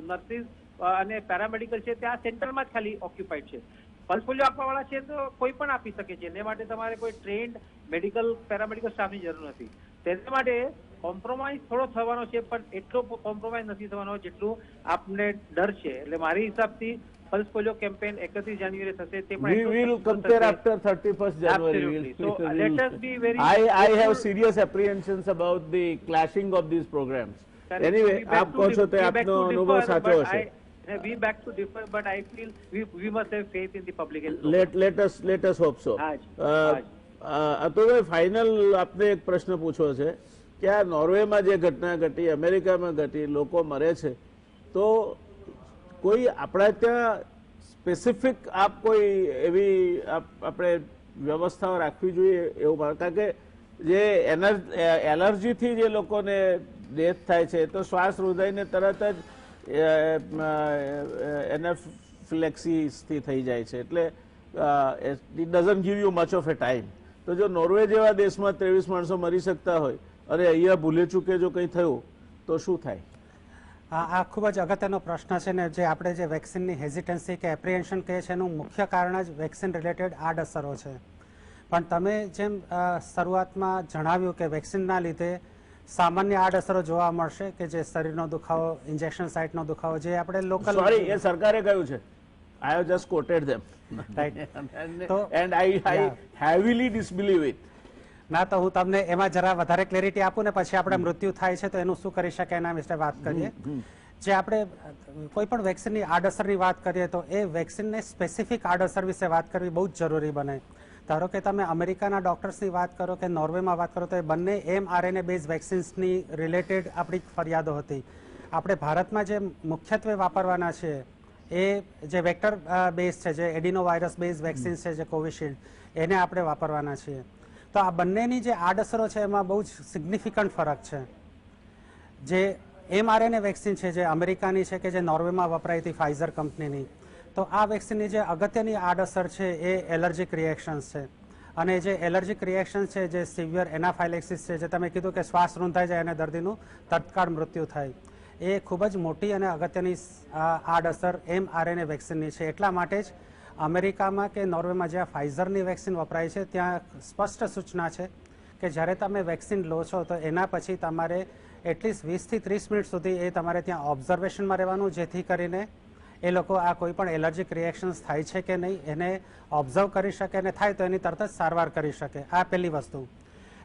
S4: નર્સિસ અને પેરામેડિકલ છે તે આ સેન્ટરમાં જ ખાલી ઓક્યુપાઈડ છે. પલ્સ પોલિયો આપવા વાળા છે તો કોઈ પણ આપી શકે છે. એને માટે તમારે કોઈ ટ્રેન્ડ મેડિકલ પેરામેડિકલ સ્ટાફની જરૂર નથી. તેના માટે કોમ્પ્રોમાઇઝ થોડો થવાનો છે, પણ એટલો કોમ્પ્રોમાઇઝ નથી થવાનો જેટલું આપને ડર છે. એટલે મારી હિસાબથી પલ્સ પોલિયો કેમ્પેન 31 જાન્યુઆરી થશે. તે પણ
S1: we will compare after 31st January.
S4: So let us be very.
S1: I have serious apprehensions about the clashing of these programs. Anyway, આપ કહો છો તો આપનો અનુભવ સાચો હશે.
S4: We back to differ, but I feel we must have faith in the public health.
S1: Let us hope so. Atulbhai, final આપને એક પ્રશ્ન પૂછવો છે કે આ નોર્વેમાં જે ઘટના ઘટી, અમેરિકામાં ઘટી, લોકો મરે છે, તો કોઈ આપણા ત્યાં સ્પેસિફિક આપ કોઈ એવી આપણે વ્યવસ્થાઓ રાખવી જોઈએ એવું? કારણ કે જે એલર્જીથી જે લોકોને ડેથ થાય છે તો શ્વાસ રૂંધાઈને તરત જ એનાફિલેક્સિસથી થઈ જાય છે. એટલે it doesn't give you much of A time. તો જો નોર્વે જેવા દેશમાં 23 માણસો મરી શકતા હોય અને અહીંયા ભૂલે ચૂકે જો કંઈ થયું તો શું થાય?
S2: આ ખૂબ જ અગત્યનો પ્રશ્ન છે ને. જે આપણે જે વેક્સિનની હેઝિટન્સી કે એપ્રિહેન્શન કહે છે એનું મુખ્ય કારણ જ વેક્સિન રિલેટેડ આડઅસરો છે. પણ તમે જેમ શરૂઆતમાં જણાવ્યું કે વેક્સિનના લીધે સામાન્ય આડઅસરો જોવા મળશે કે જે શરીરનો દુખાવો, ઇન્જેક્શન સાઇટનો દુખાવો, જે આપણે લોકલ,
S1: સોરી, એ સરકારે કહ્યું છે. I have just quoted them.
S2: Right.
S1: and I heavily disbelieve it.
S2: ના, તો હું તમને એમાં જરા વધારે ક્લેરિટી આપું ને પછી આપણે મૃત્યુ થાય છે તો એનું શું કરી શકાય એના વિશે વાત કરીએ. જે આપણે કોઈ પણ વેક્સિનની આડઅસરની વાત કરીએ તો એ વેક્સિનને સ્પેસિફિક આડઅસર વિશે વાત કરવી બહુ જ જરૂરી બને. ધારો કે તમે અમેરિકાના ડોક્ટર્સની વાત કરો કે નોર્વેમાં વાત કરો તો એ બંને mRNA બેઝ વેક્સિન્સની રિલેટેડ આપણી ફરિયાદો હતી. આપણે ભારતમાં જે મુખ્યત્વે વાપરવાના છે એ જે વેક્ટર બેઝ છે, જે એડિનો વાયરસ બેઝ વેક્સિન છે, જે કોવિશિલ્ડ, એને આપણે વાપરવાના છીએ. તો આ બંનેની જે આડઅસરો છે એમાં બહુ જ સિગ્નિફિકન્ટ ફરક છે. જે mRNA વેક્સિન છે જે અમેરિકાની છે કે જે નોર્વેમાં વપરાઈ હતી ફાઇઝર કંપનીની, તો આ વેક્સિનની જે અગત્યની આડઅસર છે એ એલર્જીક રિએક્શન્સ છે. અને જે એલર્જીક રિએક્શન છે જે સિવિયર એનાફાઇલેક્સિસ છે, જે તમે કીધું કે શ્વાસ રૂંધાઈ જાય અને દર્દીનું તત્કાળ મૃત્યુ થાય, એ ખૂબ જ મોટી અને અગત્યની આડઅસર mRNA વેક્સિનની છે. એટલા માટે જ અમેરિકામાં કે નોર્વેમાં જ્યાં ફાઇઝરની વેક્સિન વપરાય છે ત્યાં સ્પષ્ટ સૂચના છે કે જ્યારે તમે વેક્સિન લો છો તો એના પછી તમારે એટલીસ્ટ 20 થી 30 મિનિટ સુધી એ તમારે ત્યાં ઓબ્ઝર્વેશનમાં રહેવાનું, જેથી કરીને એ લોકો આ કોઈ પણ એલર્જીક રિએક્શન્સ થાય છે કે નહીં એને ઓબ્ઝર્વ કરી શકે, અને થાય તો એની તરત જ સારવાર કરી શકે. આ પહેલી વસ્તુ.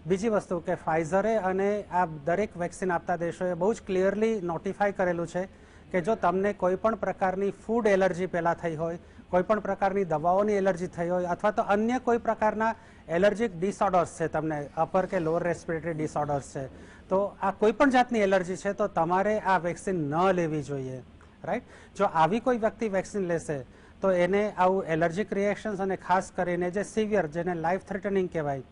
S2: બીજી વસ્તુ કે ફાઇઝરે અને આ દરેક વેક્સિન આપતા દેશોએ બહુ જ ક્લિયરલી નોટિફાઈ કરેલું છે કે જો તમને કોઈ પણ પ્રકારની ફૂડ એલર્જી પહેલાં થઈ હોય, કોઈ પણ પ્રકારની દવાઓની એલર્જી થઈ હોય, અથવા તો અન્ય કોઈ પ્રકારના એલર્જીક ડિસઓર્ડર્સ છે, તમને અપર કે લોઅર રેસ્પિરેટરી ડિસઓર્ડર્સ છે, તો આ કોઈ પણ જાતની એલર્જી છે તો તમારે આ વેક્સિન ન લેવી જોઈએ. રાઈટ. જો આવી કોઈ વ્યક્તિ વેક્સિન લેશે તો એને આવું એલર્જીક રિએક્શન્સ અને ખાસ કરીને જે સિવિયર, જેને લાઈફ થ્રેટનિંગ કહેવાય,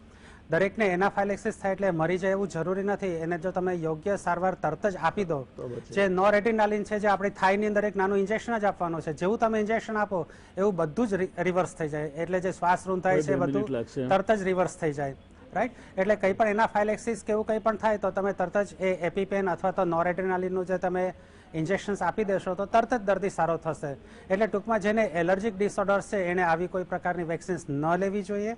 S2: દરેકને એનાફાઇલેક્સિસ થાય એટલે મરી જાય એવું જરૂરી નથી. એને જો તમે યોગ્ય સારવાર તરત જ આપી દો, જે નોરેટિનાલિન છે જે આપણી થાઈની અંદર એક નાનું ઇન્જેક્શન જ આપવાનું છે, જેવું તમે ઇન્જેક્શન આપો એવું બધું જ રિવર્સ થઈ જાય. એટલે જે શ્વાસ રૂંધાય છે બધું તરત જ રિવર્સ થઈ જાય. રાઈટ. એટલે કંઈ પણ એનાફાઇલેક્સિસ કે એવું કંઈ પણ થાય તો તમે તરત જ એ એપીપેન અથવા તો નોરેટિનાલિનનું જે તમે ઇન્જેક્શન્સ આપી દેશો તો તરત જ દર્દી સારો થશે. એટલે ટૂંકમાં જેને એલર્જીક ડિસઓર્ડર્સ છે એને આવી કોઈ પ્રકારની વેક્સિન્સ ન લેવી જોઈએ.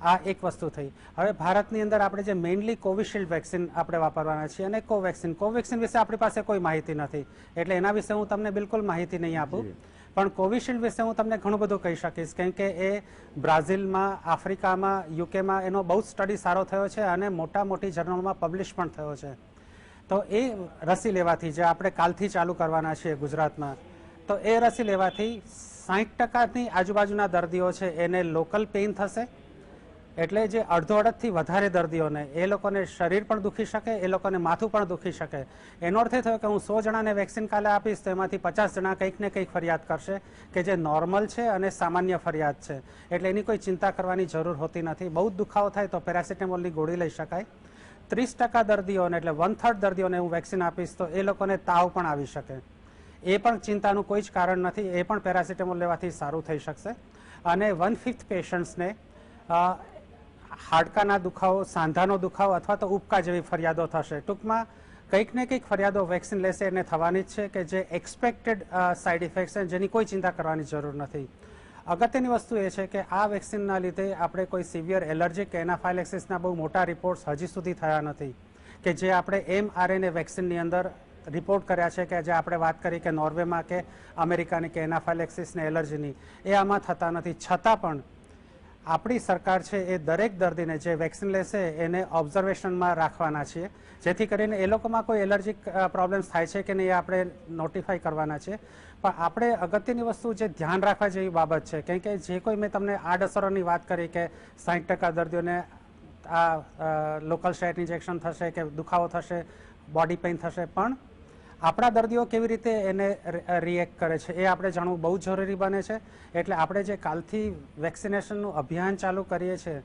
S2: આ એક વસ્તુ થઈ. હવે ભારતની અંદર આપણે જે મેઇનલી કોવિશિલ્ડ વેક્સિન આપણે વાપરવાના છીએ અને કોવેક્સિન વિશે આપણી પાસે કોઈ માહિતી નથી, એટલે એના વિશે હું તમને બિલકુલ માહિતી નહીં આપું. પણ કોવિશિલ્ડ વિશે હું તમને ઘણું બધું કહી શકીશ, કેમ કે એ બ્રાઝિલમાં, આફ્રિકામાં, યુકેમાં એનો બહુ સ્ટડી સારો થયો છે અને મોટી જર્નલમાં પબ્લિશ પણ થયો છે. તો એ રસી લેવાથી, જે આપણે કાલથી ચાલુ કરવાના છીએ ગુજરાતમાં, તો એ રસી લેવાથી 60% આજુબાજુના દર્દીઓ છે એને લોકલ પેઇન થશે. એટલે જે અડધોઅડધથી વધારે દર્દીઓને એ લોકોને શરીર પણ દુખી શકે, એ લોકોને માથું પણ દુખી શકે. એનો અર્થ એ થયો કે હું 100 જણાને વેક્સિન કાલે આપીશ તો એમાંથી 50 જણા કંઈક ને કંઈક ફરિયાદ કરશે કે જે નોર્મલ છે અને સામાન્ય ફરિયાદ છે. એટલે એની કોઈ ચિંતા કરવાની જરૂર હોતી નથી. બહુ જ દુખાવો થાય તો પેરાસિટામોલની ગોળી લઈ શકાય. 30% દર્દીઓને, એટલે 1/3 દર્દીઓને હું વેક્સિન આપીશ તો એ લોકોને તાવ પણ આવી શકે. એ પણ ચિંતાનું કોઈ જ કારણ નથી, એ પણ પેરાસિટામોલ લેવાથી સારું થઈ શકશે. અને 1/5 પેશન્ટ્સને હાડકાના દુખાવો, સાંધાનો દુખાવો અથવા તો ઉબકા જેવી ફરિયાદો થશે. ટૂંકમાં કંઈક ને કંઈક ફરિયાદો વેક્સિન લેશે એને થવાની જ છે કે જે એક્સપેક્ટેડ સાઇડ ઇફેક્ટ્સ છે, જેની કોઈ ચિંતા કરવાની જરૂર નથી. અગત્યની વસ્તુ એ છે કે આ વેક્સિનના લીધે આપણે કોઈ સિવિયર એલર્જીક કે એનાફાઇલેક્સિસના બહુ મોટા રિપોર્ટ્સ હજી સુધી થયા નથી, કે જે આપણે mRNA વેક્સિનની અંદર રિપોર્ટ કર્યા છે, કે જે આપણે વાત કરી કે નોર્વેમાં કે અમેરિકાની કે એનાફાઇલેક્સિસને એલર્જીની, એ આમાં થતા નથી. છતાં પણ આપણી સરકાર છે એ દરેક દર્દીને જે વેક્સિન લેશે એને ઓબ્ઝર્વેશનમાં રાખવાના છીએ, જેથી કરીને એ લોકોમાં કોઈ એલર્જીક પ્રોબ્લેમ્સ થાય છે કે નહીં એ આપણે નોટિફાઈ કરવાના છે. પણ આપણે અગત્યની વસ્તુ જે ધ્યાન રાખવા જેવી બાબત છે, કેમ કે જે કોઈ મેં તમને આડઅસરોની વાત કરી કે 60% દર્દીઓને આ લોકલ સાઇટ ઇન્જેક્શન થશે કે દુખાવો થશે, બોડી પેઇન થશે, પણ આપણા દર્દીઓ કેવી રીતે એને રિએક્ટ કરે છે એ આપણે જાણવું બહુ જરૂરી બને છે. એટલે આપણે જે કાલથી વેક્સિનેશનનું અભિયાન ચાલુ કરીએ છીએ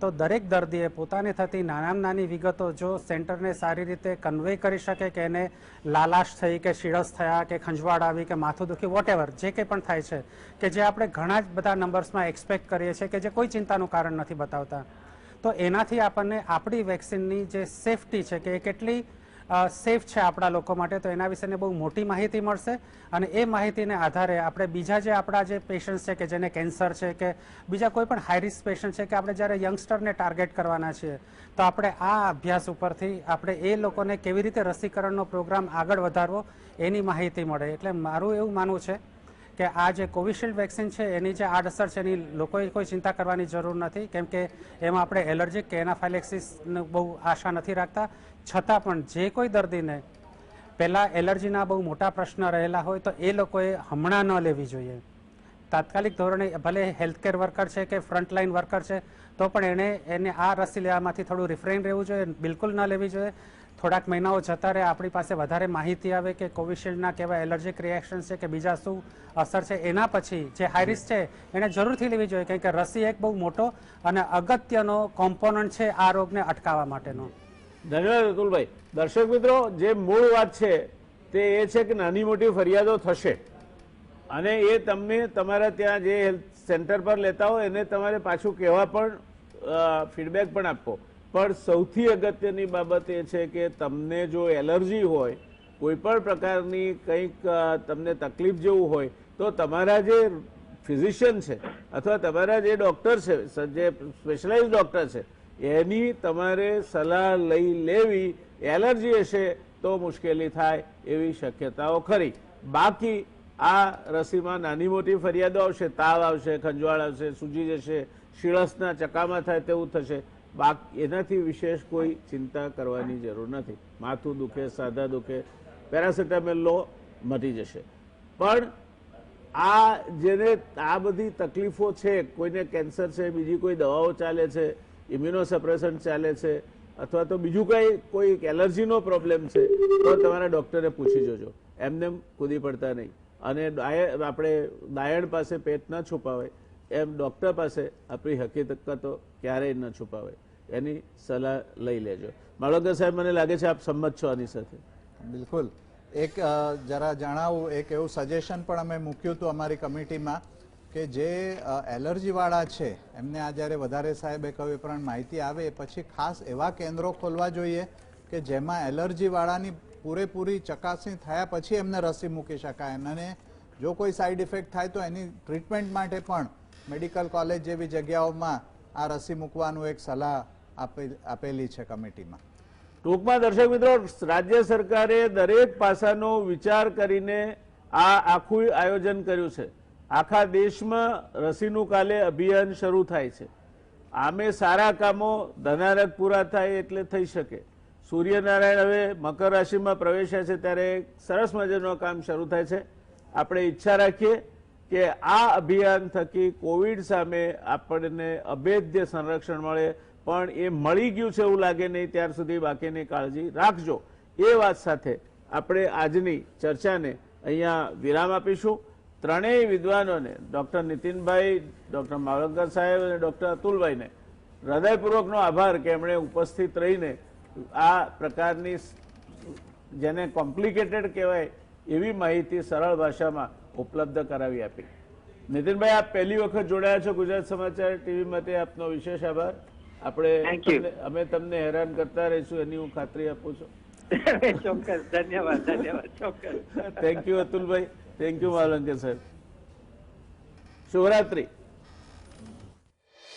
S2: તો દરેક દર્દીએ પોતાને થતી નાનામાં નાની વિગતો જો સેન્ટરને સારી રીતે કન્વે કરી શકે કે એને લાલાશ થઈ કે શીળસ થયા કે ખંજવાળ આવી કે માથું દુખી, વોટેવર જે કંઈ પણ થાય છે, કે જે આપણે ઘણા જ બધા નંબર્સમાં એક્સપેક્ટ કરીએ છીએ કે જે કોઈ ચિંતાનું કારણ નથી બતાવતા, તો એનાથી આપણને આપણી વેક્સિનની જે સેફટી છે કે એ કેટલી સેફ છે આપણા લોકો માટે, તો એના વિશેની બહુ મોટી માહિતી મળશે. અને એ માહિતીને આધારે આપણે બીજા જે આપણા જે પેશન્ટ છે કે જેને કેન્સર છે કે બીજા કોઈ પણ હાઈ રિસ્ક પેશન્ટ છે કે આપણે જ્યારે યંગસ્ટરને ટાર્ગેટ કરવાના છીએ, તો આપણે આ અભ્યાસ ઉપરથી આપણે એ લોકોને કેવી રીતે રસીકરણનો પ્રોગ્રામ આગળ વધારવો એની માહિતી મળે. એટલે મારું એવું માનવું છે કે આ જે કોવિશિલ્ડ વેક્સિન છે એની જે આડઅસર છે એની લોકોએ કોઈ ચિંતા કરવાની જરૂર નથી, કેમ કે એમાં આપણે એલર્જીક કે એનાફાઇલેક્સિસનું બહુ આશા નથી રાખતા. છતાં પણ જે કોઈ દર્દીને પહેલાં એલર્જીના બહુ મોટા પ્રશ્ન રહેલા હોય તો એ લોકોએ હમણાં ન લેવી જોઈએ. તાત્કાલિક ધોરણે ભલે હેલ્થકેર વર્કર છે કે ફ્રન્ટલાઇન વર્કર છે તો પણ એને આ રસી લેવામાંથી થોડું રિફ્રેન રહેવું જોઈએ, બિલકુલ ન લેવી જોઈએ. થોડાક મહિનાઓ જતા રહે, આપણી પાસે વધારે માહિતી આવે કે કોવિશિલ્ડના કેવા એલર્જીક રિએક્શન છે કે બીજા શું અસર છે, એના પછી જે હાઈ રિસ્ક છે એને જરૂરથી લેવી જોઈએ, કારણ કે રસી એક બહુ મોટો અને અગત્યનો કોમ્પોનન્ટ છે આ રોગને અટકાવવા માટેનો.
S1: ધન્યવાદ અતુલભાઈ. દર્શક મિત્રો, જે મૂળ વાત છે તે એ છે કે નાની મોટી ફરિયાદો થશે અને એ તમને તમારા ત્યાં જે હેલ્થ સેન્ટર પર લેતા હોય એને તમારે પાછું કહેવા પણ ફીડબેક પણ આપવો. પણ સૌથી અગત્યની બાબત એ છે કે તમને જો એલર્જી હોય, કોઈ પણ પ્રકારની કંઈક તમને તકલીફ જેવું હોય, તો તમારા જે ફિઝિશિયન છે અથવા તમારા જે ડૉક્ટર છે, જે સ્પેશિયલાઇઝ ડૉક્ટર છે, એની તમારે સલાહ લઈ લેવી. એલર્જી હશે તો મુશ્કેલી થાય એવી શક્યતાઓ ખરી. બાકી આ રસીમાં નાની મોટી ફરિયાદો આવશે, તાવ આવશે, ખંજવાળ આવશે, સૂજી જશે, શીળસના ચકામાં થાય તેવું થશે. બાકી એનાથી વિશેષ કોઈ ચિંતા કરવાની જરૂર નથી. માથું દુખે, સાદા દુખે, પેરાસિટામોલ લો, મટી જશે. પણ આ જેને આ બધી તકલીફો છે, કોઈને કેન્સર છે, બીજી કોઈ દવાઓ ચાલે છે, ઇમ્યુનોસપ્રેસન્ટ ચાલે છે, અથવા તો બીજું કોઈ એલર્જીનો પ્રોબ્લેમ છે, તો તમારા ડૉક્ટરને પૂછી જોજો. એમને કૂદી પડતા નહીં. અને આપણે દાયણ પાસે પેટ ન છુપાવાય એમ ડૉક્ટર પાસે આપણી હકીકતો ક્યારેય ન છુપાવાય, એની સલાહ લઈ લેજો. માળોકર સાહેબ, મને લાગે છે આપ સંમત છો આની સાથે.
S5: બિલકુલ. એક જરા જણાવું, એક એવું સજેશન પણ અમે મૂક્યું હતું અમારી કમિટીમાં કે જે એલર્જીવાળા છે એમને આ જ્યારે વધારે સાહેબે કહ્યું એ પ્રમાણે માહિતી આવે પછી ખાસ એવા કેન્દ્રો ખોલવા જોઈએ કે જેમાં એલર્જીવાળાની પૂરેપૂરી ચકાસણી થયા પછી એમને રસી મૂકી શકાય. અને જો કોઈ સાઈડ ઇફેક્ટ થાય તો એની ટ્રીટમેન્ટ માટે પણ મેડિકલ કોલેજ જેવી જગ્યાઓમાં આ રસી મૂકવાનું એક સલાહ આપેલી છે કમિટીમાં.
S1: ટૂંકમાં દર્શક મિત્રો, રાજ્ય સરકારે દરેક પાસાનો વિચાર કરીને આ આખું આયોજન કર્યું છે. આખા દેશમાં રસીનું કાલે અભિયાન શરૂ થાય છે. આમે સારા કામો ધનારક પૂરા થાય એટલે થઈ શકે. સૂર્યનારાયણ હવે મકર રાશિમાં પ્રવેશ્યા છે ત્યારે સરસ મજાનું કામ શરૂ થાય છે. આપણે ઈચ્છા રાખીએ કે આ અભિયાન થકી કોવિડ સામે આપણને અભેદ્ય સંરક્ષણ મળે. પણ એ મળી ગયું છે એવું લાગે નહીં ત્યાર સુધી બાકીની કાળજી રાખજો. એ વાત સાથે આપણે આજની ચર્ચાને અહીંયા વિરામ આપીશું. ત્રણેય વિદ્વાનોને, ડૉક્ટર નીતિનભાઈ, ડૉક્ટર માવલંકર સાહેબ અને ડૉક્ટર અતુલભાઈને હૃદયપૂર્વકનો આભાર કે એમણે ઉપસ્થિત રહીને આ પ્રકારની જેને કોમ્પ્લિકેટેડ કહેવાય એવી માહિતી સરળ ભાષામાં ઉપલબ્ધ કરાવી આપી. નીતિનભાઈ, આપ પહેલી વખત જોડાયા છો ગુજરાત સમાચાર ટીવી માટે, આપનો વિશેષ આભાર. અમે તમને હેરાન કરતા રહીશું એની હું ખાતરી આપું છું.
S4: ચોક્કસ. ધન્યવાદ. ચોક્કસ.
S1: Thank you Atulbhai. Thank you Mavalankar સાહેબ. શુભરાત્રી.